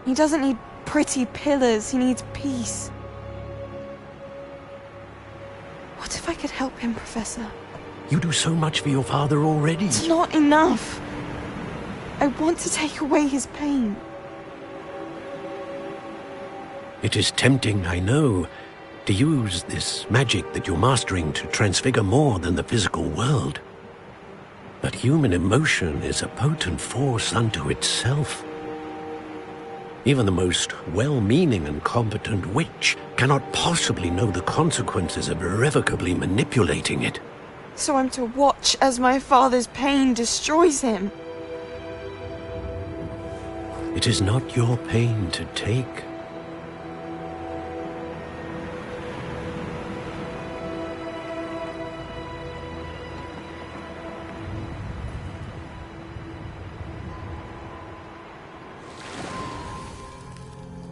He doesn't need pretty pillars, he needs peace. What if I could help him, Professor? You do so much for your father already. It's not enough. I want to take away his pain. It is tempting, I know, to use this magic that you're mastering to transfigure more than the physical world. But human emotion is a potent force unto itself. Even the most well-meaning and competent witch cannot possibly know the consequences of irrevocably manipulating it. So I'm to watch as my father's pain destroys him. It is not your pain to take.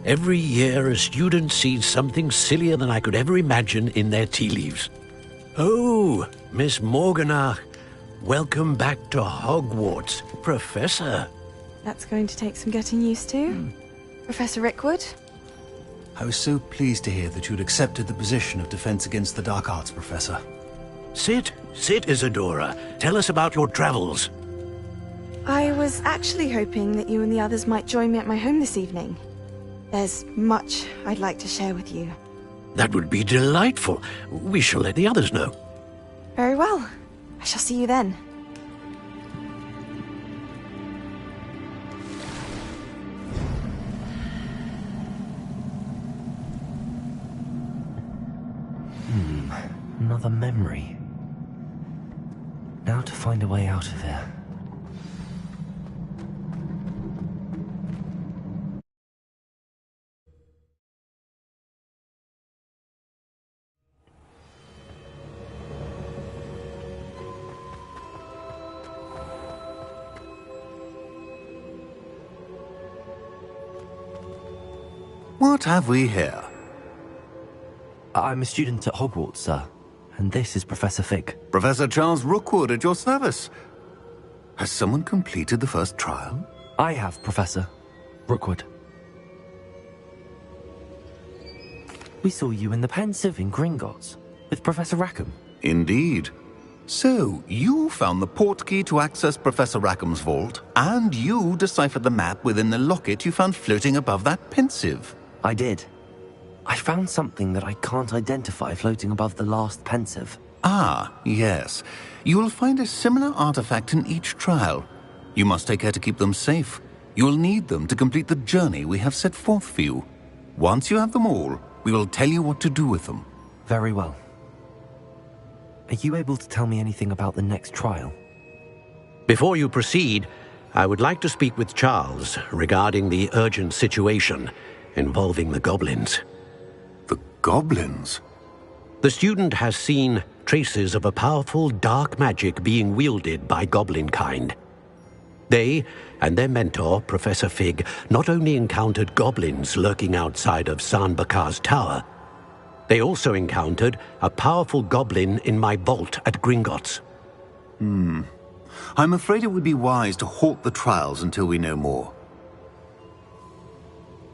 Every year, a student sees something sillier than I could ever imagine in their tea leaves. Oh, Miss Morganach, welcome back to Hogwarts, Professor. That's going to take some getting used to. Professor Rickwood? I was so pleased to hear that you'd accepted the position of Defense Against the Dark Arts, Professor. Sit, Isadora. Tell us about your travels. I was actually hoping that you and the others might join me at my home this evening. There's much I'd like to share with you. That would be delightful. We shall let the others know. Very well. I shall see you then. Another memory. Now to find a way out of here. What have we here? I'm a student at Hogwarts, sir. And this is Professor Fig. Professor Charles Rookwood at your service. Has someone completed the first trial? I have, Professor Rookwood. We saw you in the Pensieve in Gringotts with Professor Rackham. Indeed. So, you found the portkey to access Professor Rackham's vault, and you deciphered the map within the locket you found floating above that Pensieve. I did. I found something that I can't identify floating above the last Pensieve. Ah, yes. You will find a similar artifact in each trial. You must take care to keep them safe. You'll need them to complete the journey we have set forth for you. Once you have them all, we will tell you what to do with them. Very well. Are you able to tell me anything about the next trial? Before you proceed, I would like to speak with Charles regarding the urgent situation involving the goblins. The goblins? The student has seen traces of a powerful dark magic being wielded by goblin kind. They and their mentor, Professor Fig, not only encountered goblins lurking outside of San Bakar's tower, they also encountered a powerful goblin in my vault at Gringotts. I'm afraid it would be wise to halt the trials until we know more.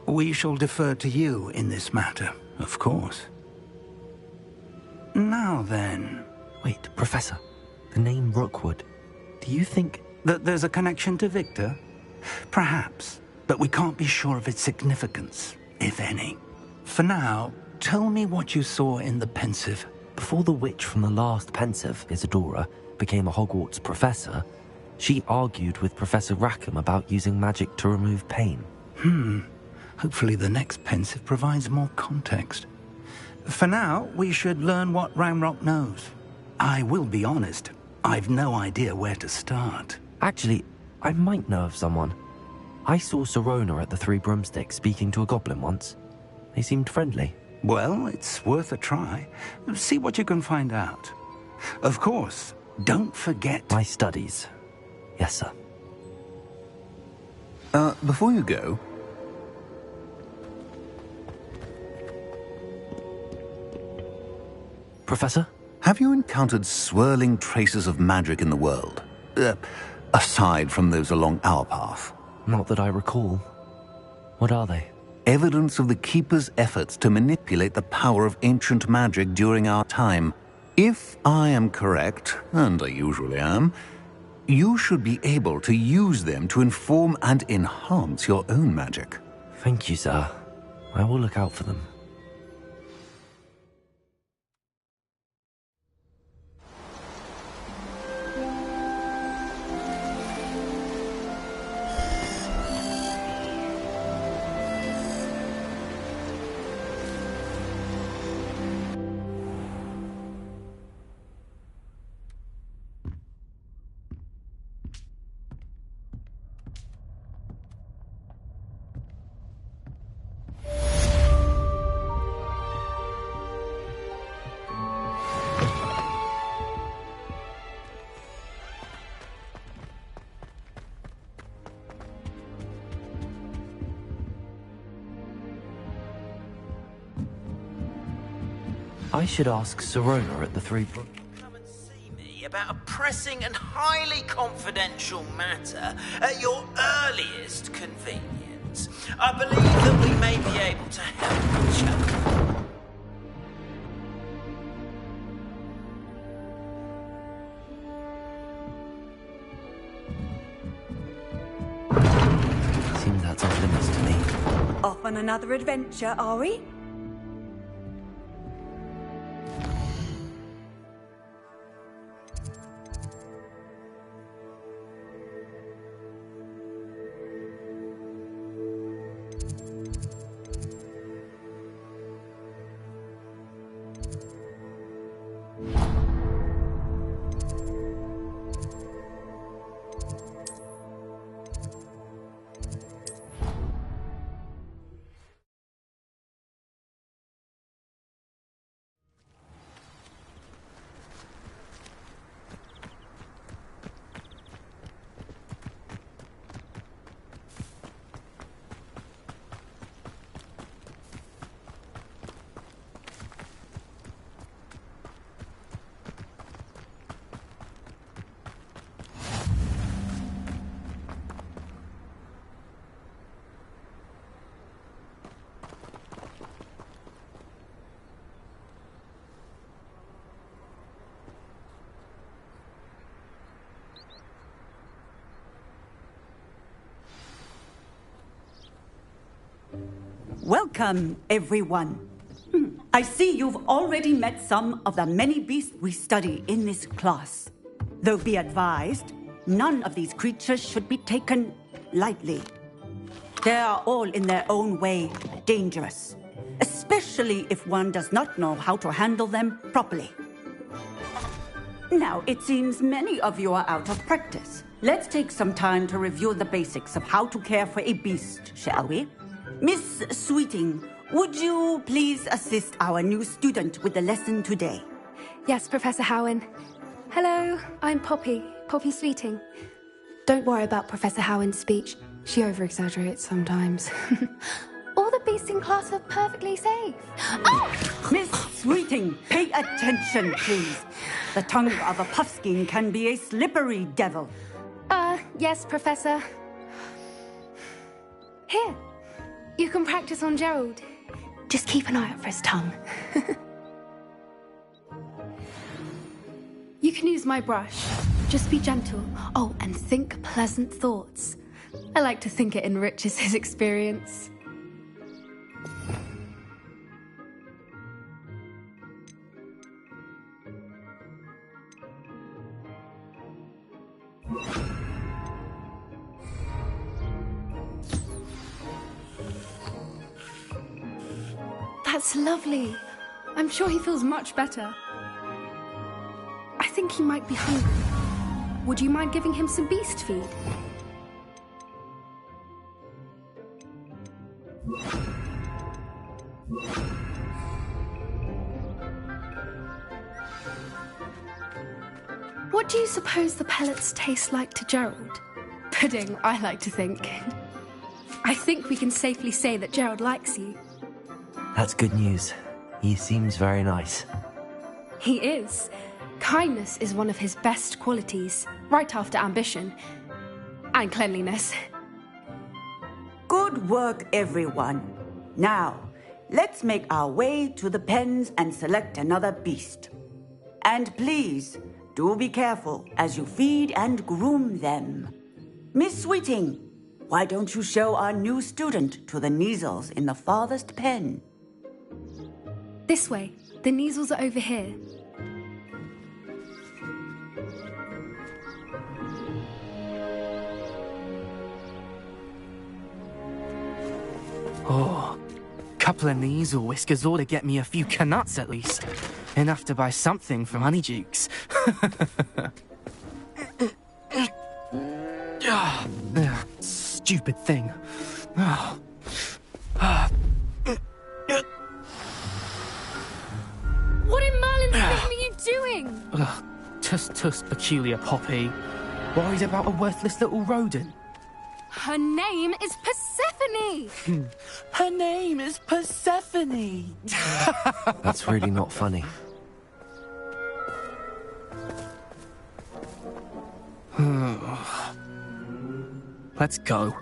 We shall defer to you in this matter, of course. Now then... Wait, Professor. The name Rookwood. Do you think... that there's a connection to Victor? Perhaps, but we can't be sure of its significance, if any. For now, tell me what you saw in the Pensieve. Before the witch from the last Pensieve, Isadora, became a Hogwarts professor, she argued with Professor Rackham about using magic to remove pain. Hopefully the next Pensieve provides more context. For now, we should learn what Ranrock knows. I will be honest, I've no idea where to start. Actually, I might know of someone. I saw Sirona at the Three Broomsticks speaking to a goblin once. They seemed friendly. Well, it's worth a try. See what you can find out. Of course, don't forget... my studies. Yes, sir. Before you go... Professor? Have you encountered swirling traces of magic in the world? Aside from those along our path? Not that I recall. What are they? Evidence of the Keeper's efforts to manipulate the power of ancient magic during our time. If I am correct, and I usually am, you should be able to use them to inform and enhance your own magic. Thank you, sir. I will look out for them. I should ask Sirona at the Three... Come and see me about a pressing and highly confidential matter at your earliest convenience. I believe that we may be able to help each other. Seems that's off limits to me. Off on another adventure, are we? Welcome, everyone. I see you've already met some of the many beasts we study in this class. Though be advised, none of these creatures should be taken lightly. They are all in their own way dangerous, especially if one does not know how to handle them properly. Now, it seems many of you are out of practice. Let's take some time to review the basics of how to care for a beast, shall we? Miss Sweeting, would you please assist our new student with the lesson today? Yes, Professor Howen. Hello, I'm Poppy Sweeting. Don't worry about Professor Howen's speech. She over-exaggerates sometimes. All the beasts in class are perfectly safe. Oh! Miss Sweeting, pay attention, please. The tongue of a puffskein can be a slippery devil. Yes, Professor. Here, you can practice on Gerald. Just keep an eye out for his tongue. You can use my brush. Just be gentle. Oh, and think pleasant thoughts. I like to think it enriches his experience. That's lovely. I'm sure he feels much better. I think he might be hungry. Would you mind giving him some beast feed? What do you suppose the pellets taste like to Gerald? Pudding, I like to think. I think we can safely say that Gerald likes you. That's good news. He seems very nice. He is. Kindness is one of his best qualities, right after ambition. And cleanliness. Good work, everyone. Now, let's make our way to the pens and select another beast. And please, do be careful as you feed and groom them. Miss Sweeting, why don't you show our new student to the Kneazles in the farthest pen? This way. The Kneazles are over here. Oh, couple of Kneazle whiskers ought to get me a few Knuts at least. Enough to buy something from Honeydukes. Stupid thing. What in Merlin's name are you doing? Tuss, peculiar Poppy. Worried about a worthless little rodent? Her name is Persephone! Her name is Persephone! That's really not funny. Let's go.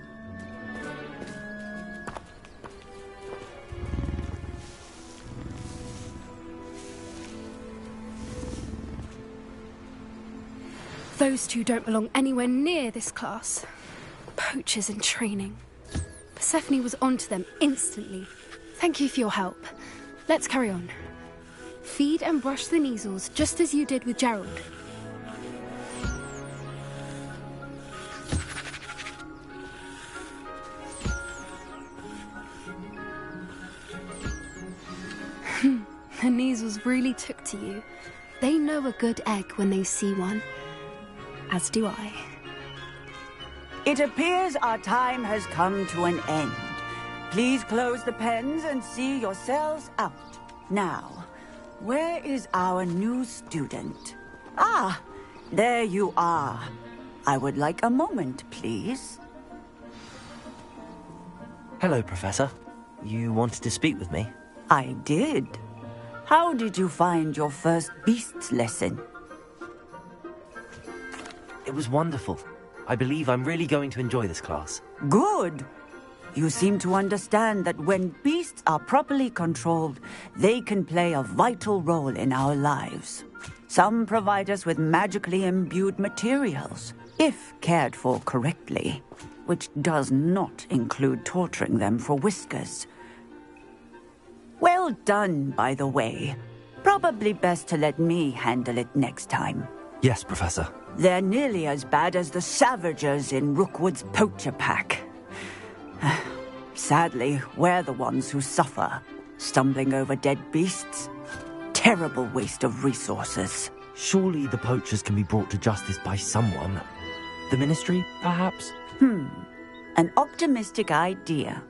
Those two don't belong anywhere near this class. Poachers in training. Persephone was onto them instantly. Thank you for your help. Let's carry on. Feed and brush the Kneazles just as you did with Gerald. The Kneazles really took to you. They know a good egg when they see one. As do I. It appears our time has come to an end. Please close the pens and see yourselves out. Now, where is our new student? Ah, there you are. I would like a moment, please. Hello, Professor. You wanted to speak with me? I did. How did you find your first beasts lesson? It was wonderful. I believe I'm really going to enjoy this class. Good. You seem to understand that when beasts are properly controlled, they can play a vital role in our lives. Some provide us with magically imbued materials, if cared for correctly, which does not include torturing them for whiskers. Well done, by the way. Probably best to let me handle it next time. Yes, Professor. They're nearly as bad as the Savagers in Rookwood's poacher pack. Sadly, we're the ones who suffer, stumbling over dead beasts. Terrible waste of resources. Surely the poachers can be brought to justice by someone. The Ministry, perhaps? An optimistic idea.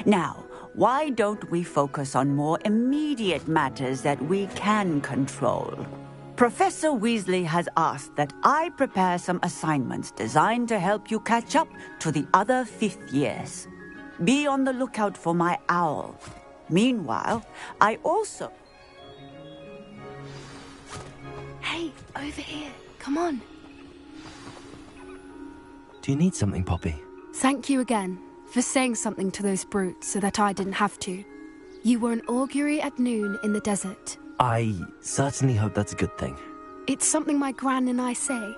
Now, why don't we focus on more immediate matters that we can control? Professor Weasley has asked that I prepare some assignments designed to help you catch up to the other 5th years. Be on the lookout for my owl. Meanwhile, I also... Hey, over here. Come on. Do you need something, Poppy? Thank you again for saying something to those brutes so that I didn't have to. You were an augury at noon in the desert. I certainly hope that's a good thing. It's something my gran and I say.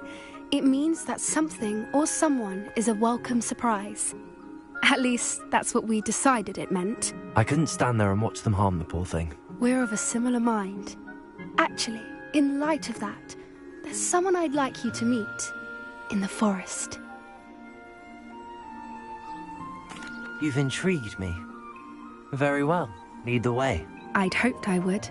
It means that something or someone is a welcome surprise. At least, that's what we decided it meant. I couldn't stand there and watch them harm the poor thing. We're of a similar mind. Actually, in light of that, there's someone I'd like you to meet in the forest. You've intrigued me. Very well. Lead the way. I'd hoped I would.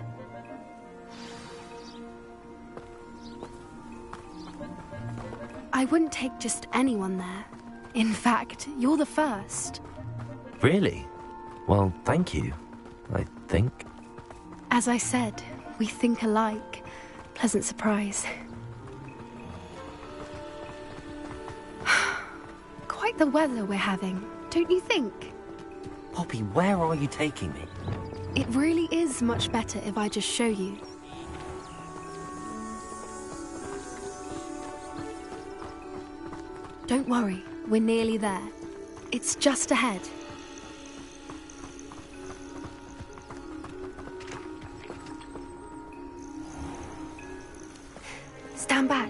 I wouldn't take just anyone there. In fact, you're the first. Really? Well, thank you, I think. As I said, we think alike. Pleasant surprise. Quite the weather we're having, don't you think? Poppy, where are you taking me? It really is much better if I just show you. Don't worry, we're nearly there. It's just ahead. Stand back.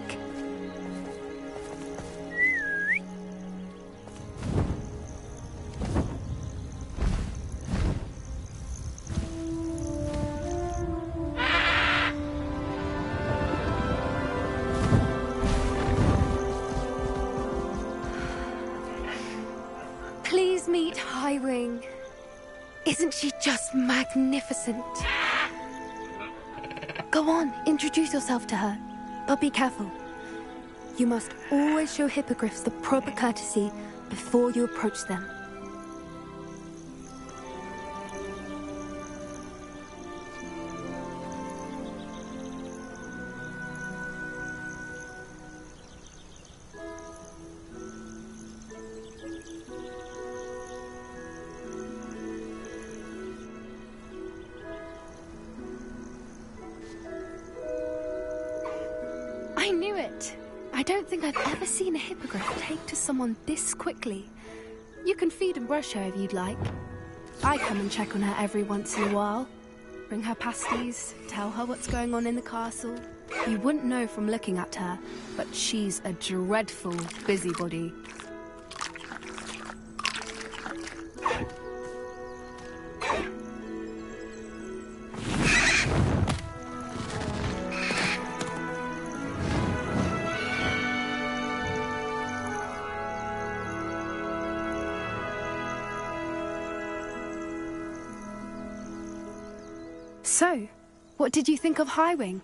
Please meet Highwing. Isn't she just magnificent? Go on, introduce yourself to her. But be careful. You must always show hippogriffs the proper courtesy before you approach them. I knew it! I don't think I've ever seen a hippogriff take to someone this quickly. You can feed and brush her if you'd like. I come and check on her every once in a while. Bring her pasties, tell her what's going on in the castle. You wouldn't know from looking at her, but she's a dreadful busybody. So, what did you think of Highwing?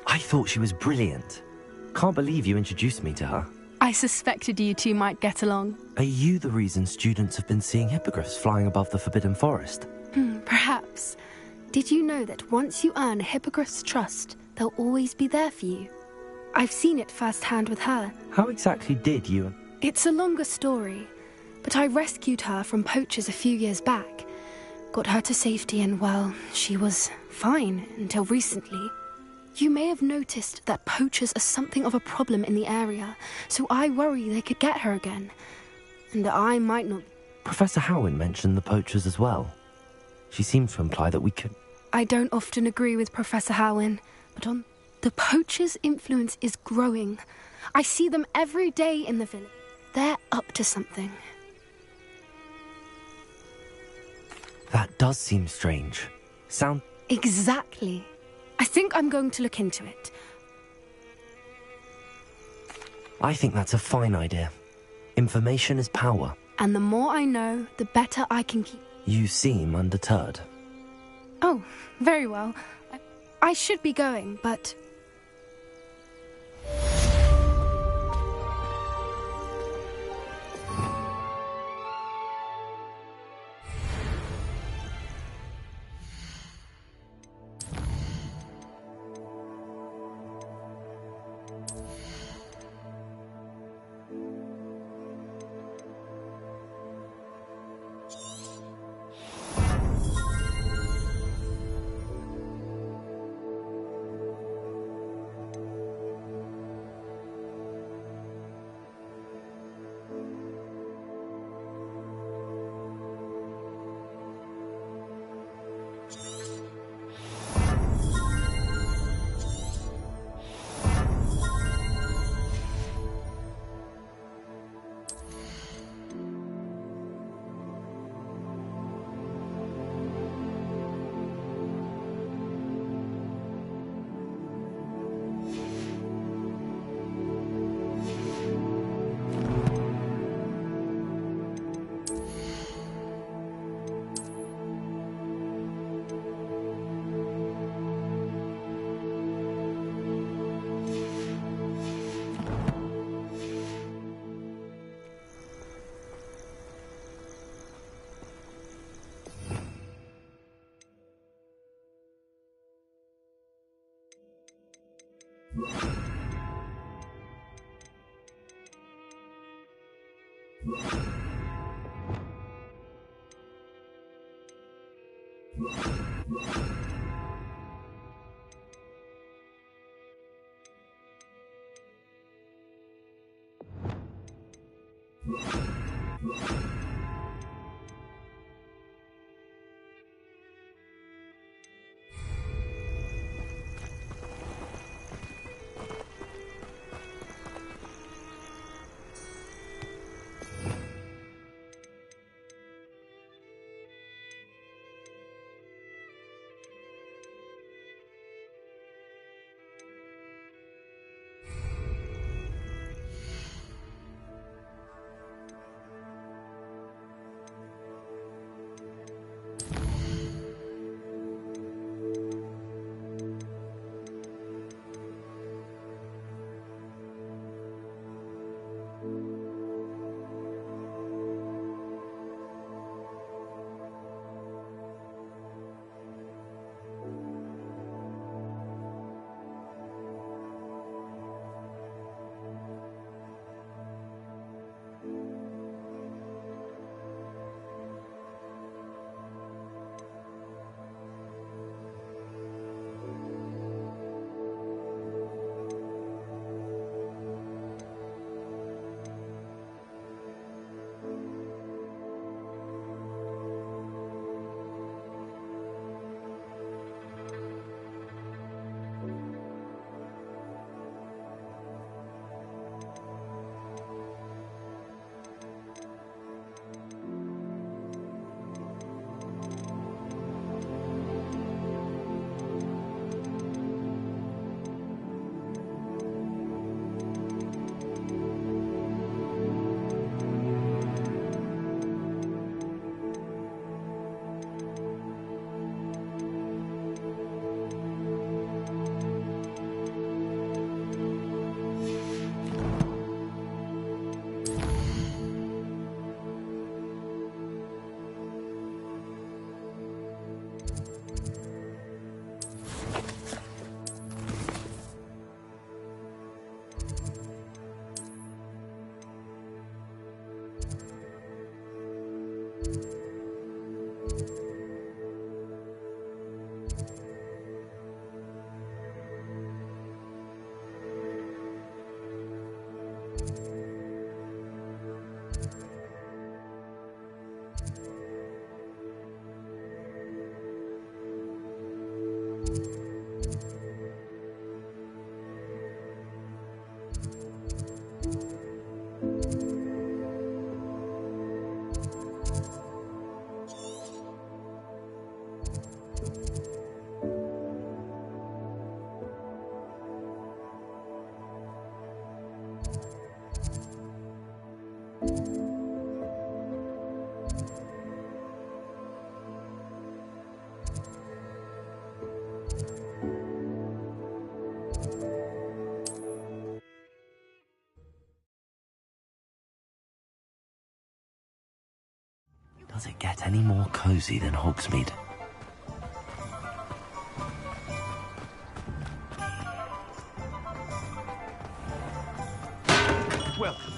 I thought she was brilliant. Can't believe you introduced me to her. I suspected you two might get along. Are you the reason students have been seeing hippogriffs flying above the Forbidden Forest? Perhaps. Did you know that once you earn a hippogriff's trust, they'll always be there for you? I've seen it firsthand with her. How exactly did you... It's a longer story, but I rescued her from poachers a few years back. Got her to safety and, well, she was fine until recently. You may have noticed that poachers are something of a problem in the area, so I worry they could get her again. And I might not... Professor Howin mentioned the poachers as well. She seemed to imply that we could... I don't often agree with Professor Howin, but on the poachers' influence is growing. I see them every day in the village. They're up to something. That does seem strange. Exactly. I think I'm going to look into it. I think that's a fine idea. Information is power. And the more I know, the better I can keep... You seem undeterred. Oh, very well. I should be going, but... Does it get any more cozy than Hogsmeade? Welcome.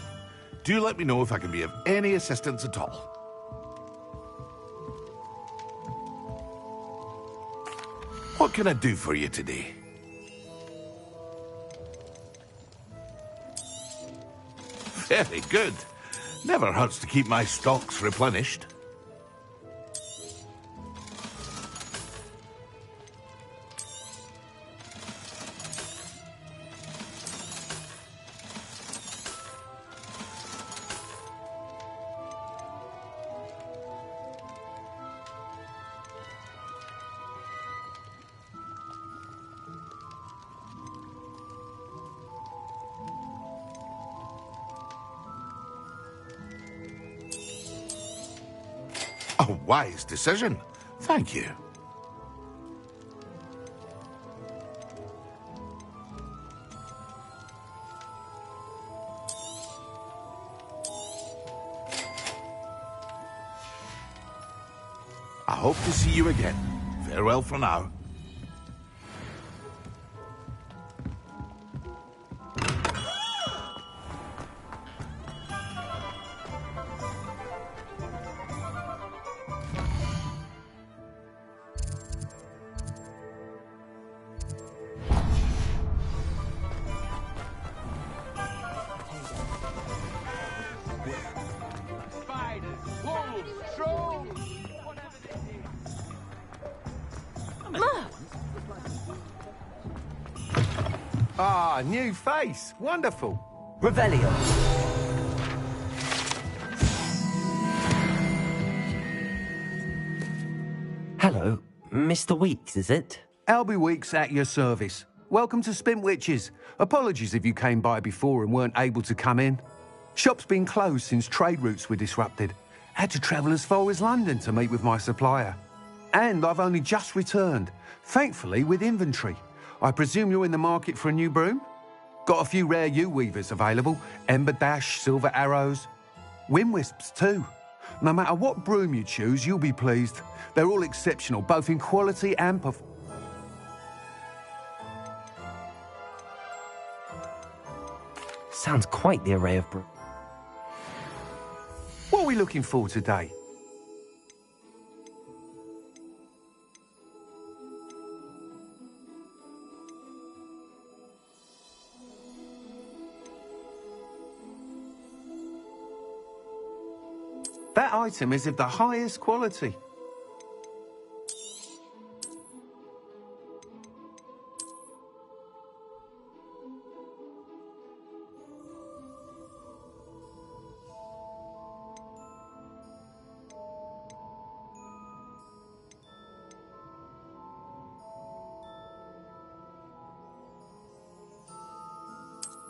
Do let me know if I can be of any assistance at all. What can I do for you today? Very good. Never hurts to keep my stocks replenished. A wise decision. Thank you. I hope to see you again. Farewell for now. Ah, new face. Wonderful. Revelio. Hello, Mr. Weeks, is it? Albie Weeks at your service. Welcome to Spintwitches. Apologies if you came by before and weren't able to come in. Shop's been closed since trade routes were disrupted. Had to travel as far as London to meet with my supplier. And I've only just returned, thankfully with inventory. I presume you're in the market for a new broom? Got a few rare yew-weavers available. Ember Dash, Silver Arrows. Wind-wisps too. No matter what broom you choose, you'll be pleased. They're all exceptional, both in quality and performance. Sounds quite the array of brooms. What are we looking for today? That item is of the highest quality.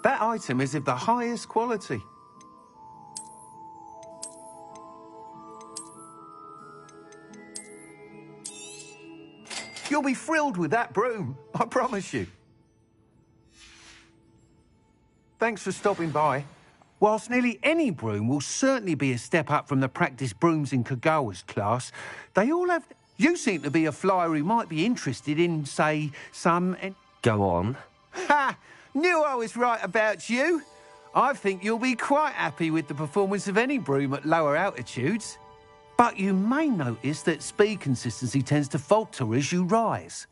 That item is of the highest quality. You'll be thrilled with that broom, I promise you. Thanks for stopping by. Whilst nearly any broom will certainly be a step up from the practice brooms in Kagawa's class, they all have... You seem to be a flyer who might be interested in, say, some... Go on. Ha! Knew I was right about you. I think you'll be quite happy with the performance of any broom at lower altitudes. But you may notice that speed consistency tends to falter as you rise.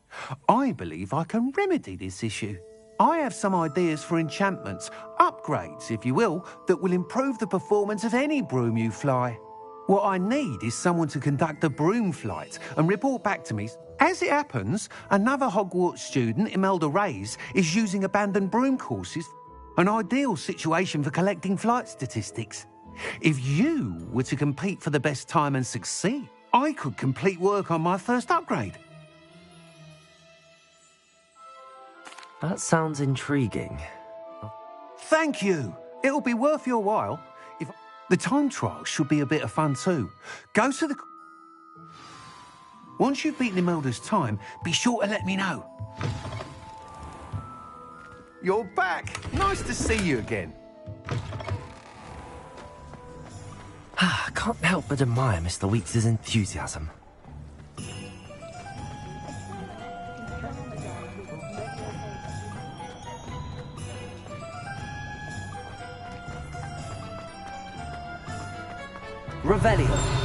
I believe I can remedy this issue. I have some ideas for enchantments, upgrades, if you will, that will improve the performance of any broom you fly. What I need is someone to conduct a broom flight and report back to me. As it happens, another Hogwarts student, Imelda Reyes, is using abandoned broom courses, an ideal situation for collecting flight statistics. If you were to compete for the best time and succeed, I could complete work on my first upgrade. That sounds intriguing. Thank you. It'll be worth your while. If the time trial should be a bit of fun too. Go to the... Once you've beaten Imelda's time, be sure to let me know. You're back. Nice to see you again. I can't help but admire Mr. Weeks' enthusiasm. Revelio.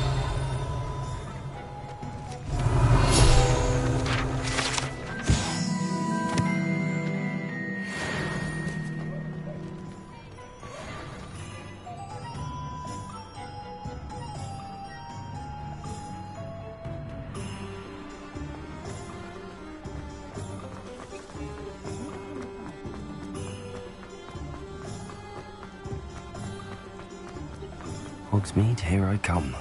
Hogsmeade, here I come.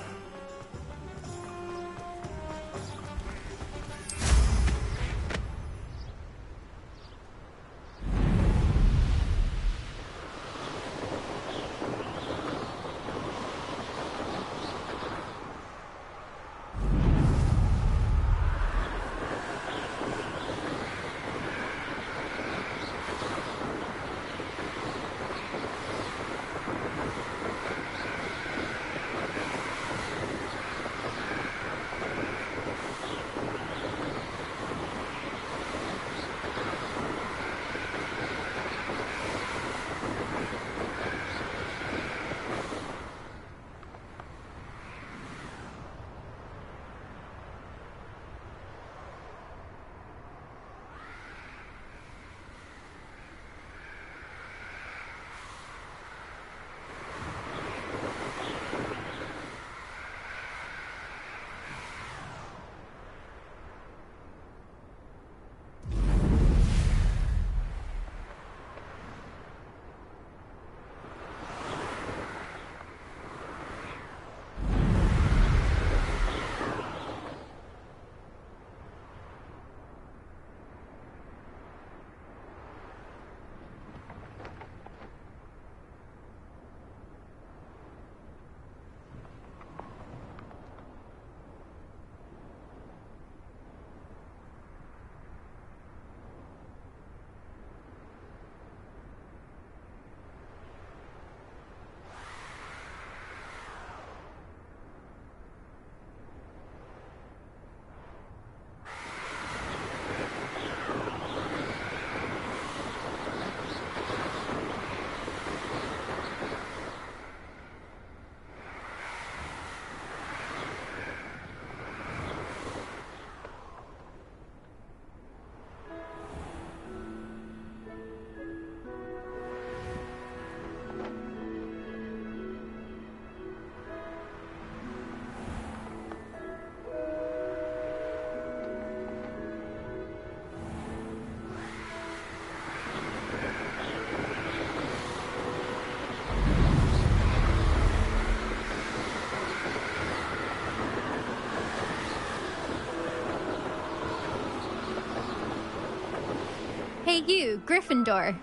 Hey you, Gryffindor.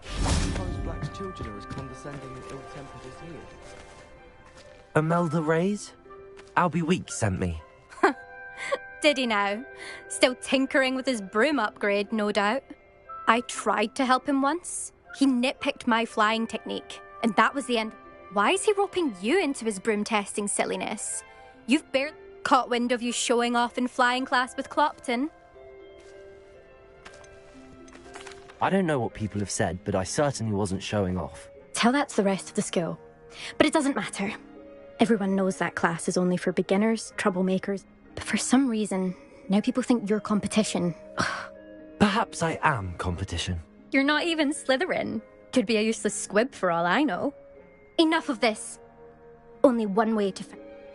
Sometimes Black's children are as condescending and ill-tempered as he is. Imelda Reyes? Albie Weeks sent me. Did he now? Still tinkering with his broom upgrade, no doubt. I tried to help him once. He nitpicked my flying technique, and that was the end. Why is he roping you into his broom testing silliness? You've barely caught wind of you showing off in flying class with Clopton. I don't know what people have said, but I certainly wasn't showing off. Tell that to the rest of the school. But it doesn't matter. Everyone knows that class is only for beginners, troublemakers. But for some reason, now people think you're competition. Perhaps I am competition. You're not even Slytherin. Could be a useless squib for all I know. Enough of this. Only one way to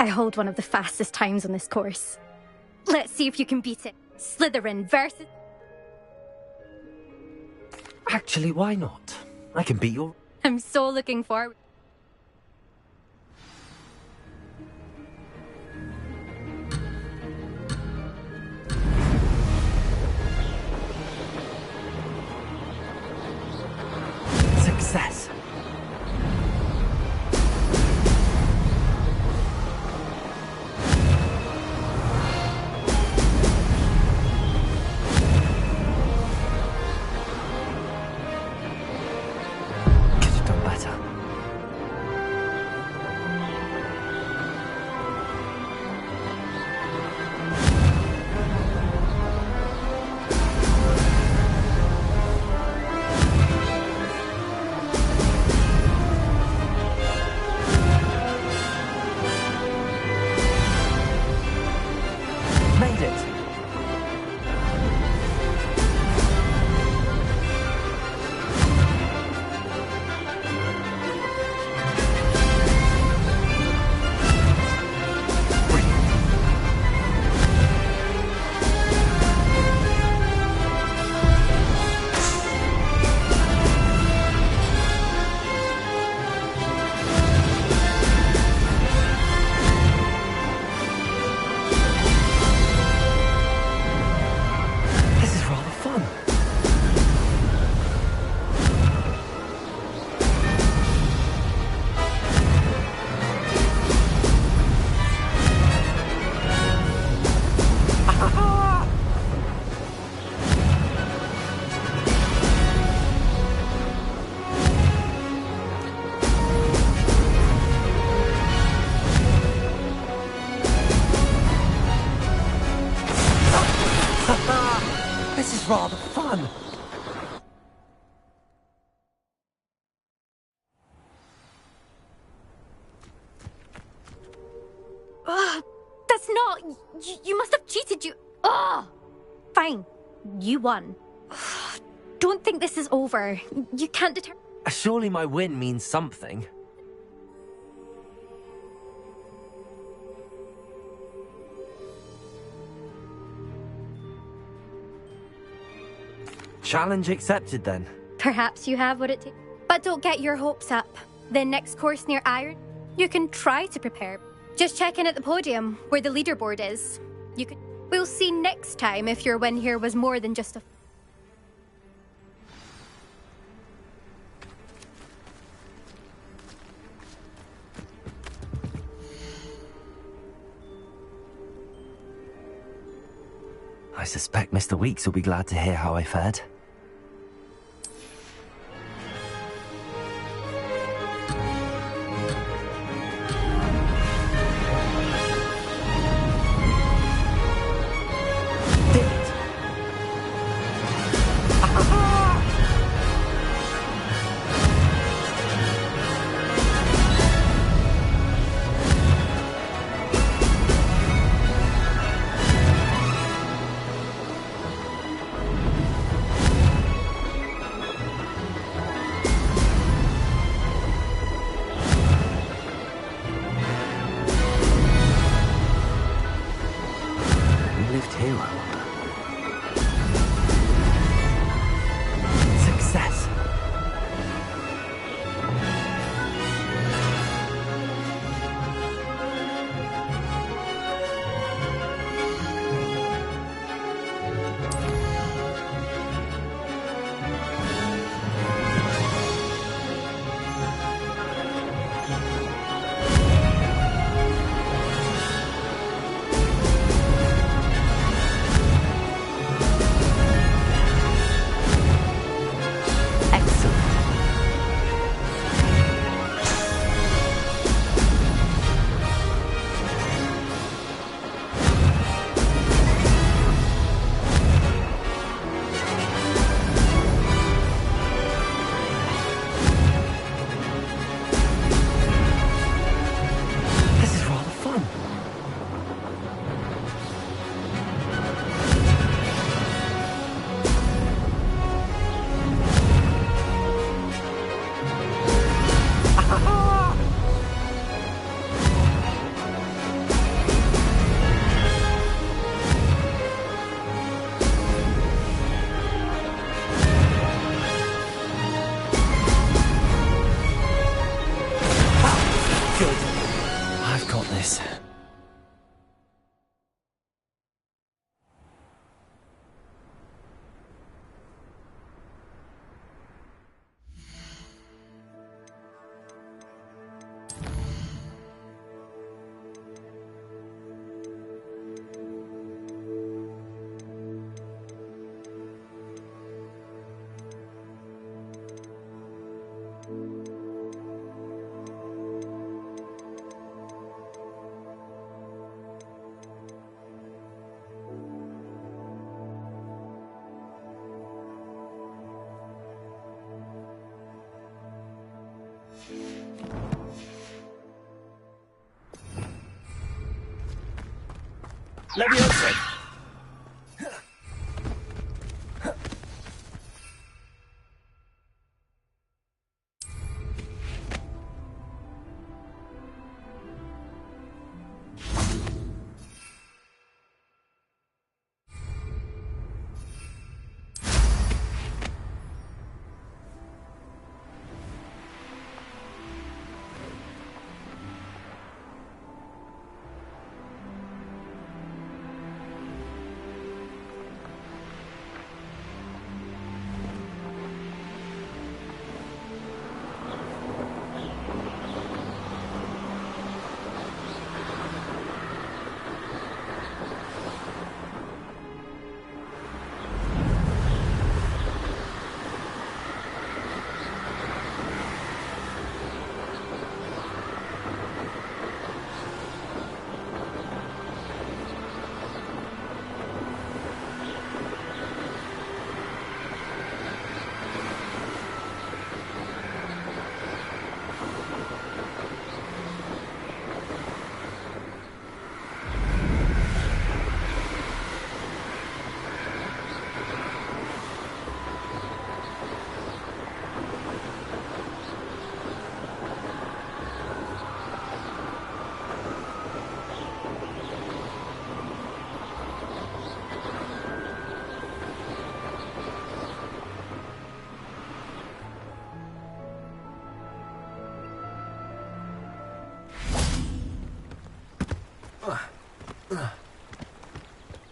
I hold one of the fastest times on this course. Let's see if you can beat it. Slytherin versus... Actually, why not? I can beat your... I'm so looking forward. Success. Could have done better. rather fun. That's not... You must have cheated, you... Ugh! Fine. You won. Don't think this is over. You can't deter... Surely my win means something. Challenge accepted, then. Perhaps you have what it takes. But don't get your hopes up. The next course near Iron, you can try to prepare. Just check in at the podium, where the leaderboard is. You could... We'll see next time if your win here was more than just a... I suspect Mr. Weeks will be glad to hear how I fared. Success. Leviosa!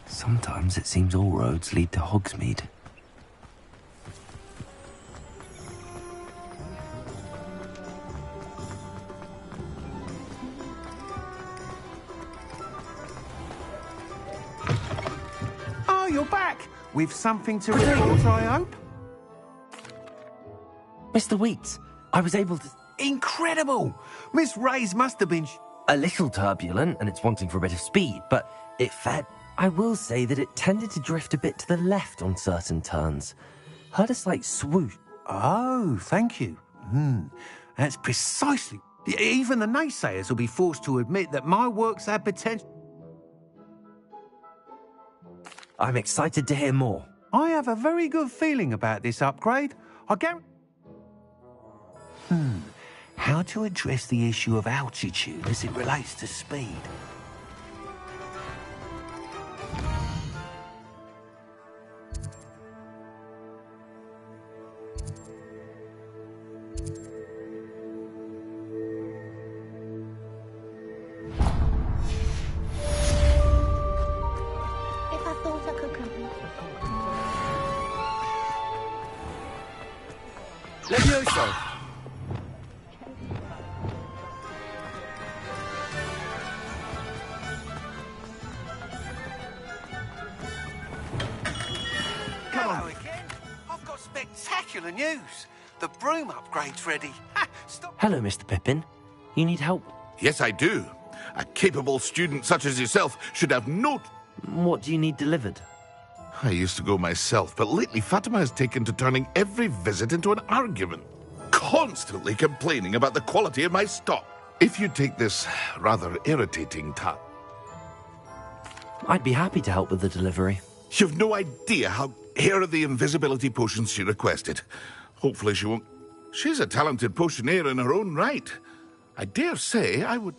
Sometimes it seems all roads lead to Hogsmeade. Oh, you're back! With something to report, I hope? Mr. Weeks, I was able to... Incredible! Miss Ray's must have been... A little turbulent, and it's wanting for a bit of speed, but it fed... I will say that it tended to drift a bit to the left on certain turns. Heard a slight swoosh. Oh, thank you. That's precisely... Even the naysayers will be forced to admit that my works have potential... I'm excited to hear more. I have a very good feeling about this upgrade. I guarantee... How to address the issue of altitude as it relates to speed? If I thought I could come. Levioso! Hello again. I've got spectacular news. The broom upgrade's ready. Ha! Stop. Hello, Mr. Pippin. You need help? Yes, I do. A capable student such as yourself should have no... What do you need delivered? I used to go myself, but lately Fatima has taken to turning every visit into an argument, constantly complaining about the quality of my stock. If you take this rather irritating task... I'd be happy to help with the delivery. You've no idea how... Here are the invisibility potions she requested. Hopefully she won't... She's a talented potioneer in her own right. I dare say I would...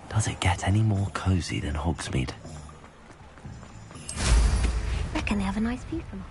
Does it get any more cozy than Hogsmeade? Reckon they have a nice view from.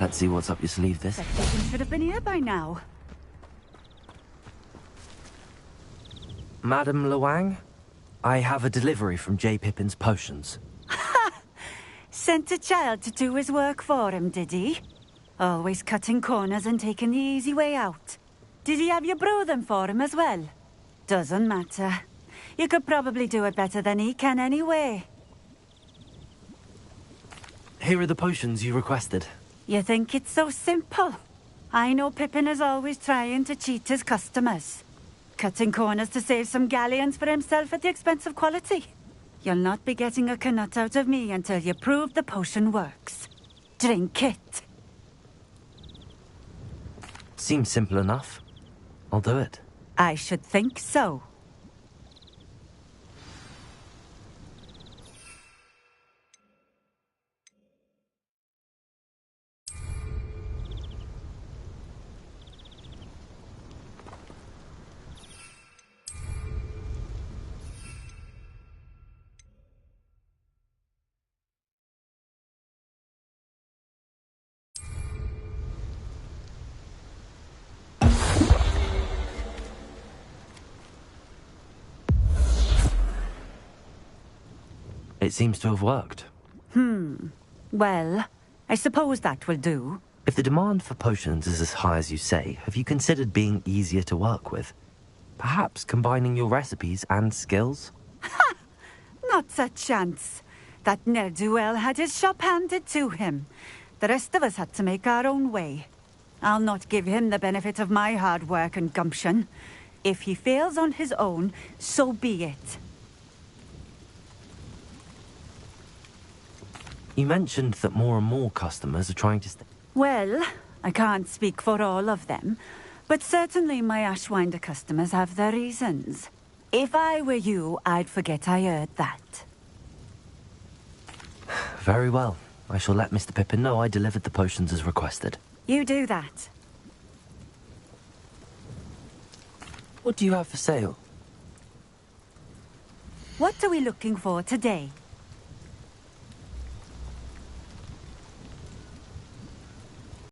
Let's see what's up your sleeve this. That Pippin should have been here by now. Madam Luang, I have a delivery from J. Pippin's Potions. Sent a child to do his work for him, did he? Always cutting corners and taking the easy way out. Did he have you brew them for him as well? Doesn't matter. You could probably do it better than he can anyway. Here are the potions you requested. You think it's so simple? I know Pippin is always trying to cheat his customers. Cutting corners to save some galleons for himself at the expense of quality. You'll not be getting a canut out of me until you prove the potion works. Drink it. Seems simple enough. I'll do it. I should think so. It seems to have worked. Well, I suppose that will do. If the demand for potions is as high as you say, have you considered being easier to work with? Perhaps combining your recipes and skills? Not a chance. That ne'er-do-well had his shop handed to him. The rest of us had to make our own way. I'll not give him the benefit of my hard work and gumption. If he fails on his own, so be it. You mentioned that more and more customers are trying to stay. Well, I can't speak for all of them, but certainly my Ashwinder customers have their reasons. If I were you, I'd forget I heard that. Very well. I shall let Mr. Pippin know I delivered the potions as requested. You do that. What do you have for sale? What are we looking for today?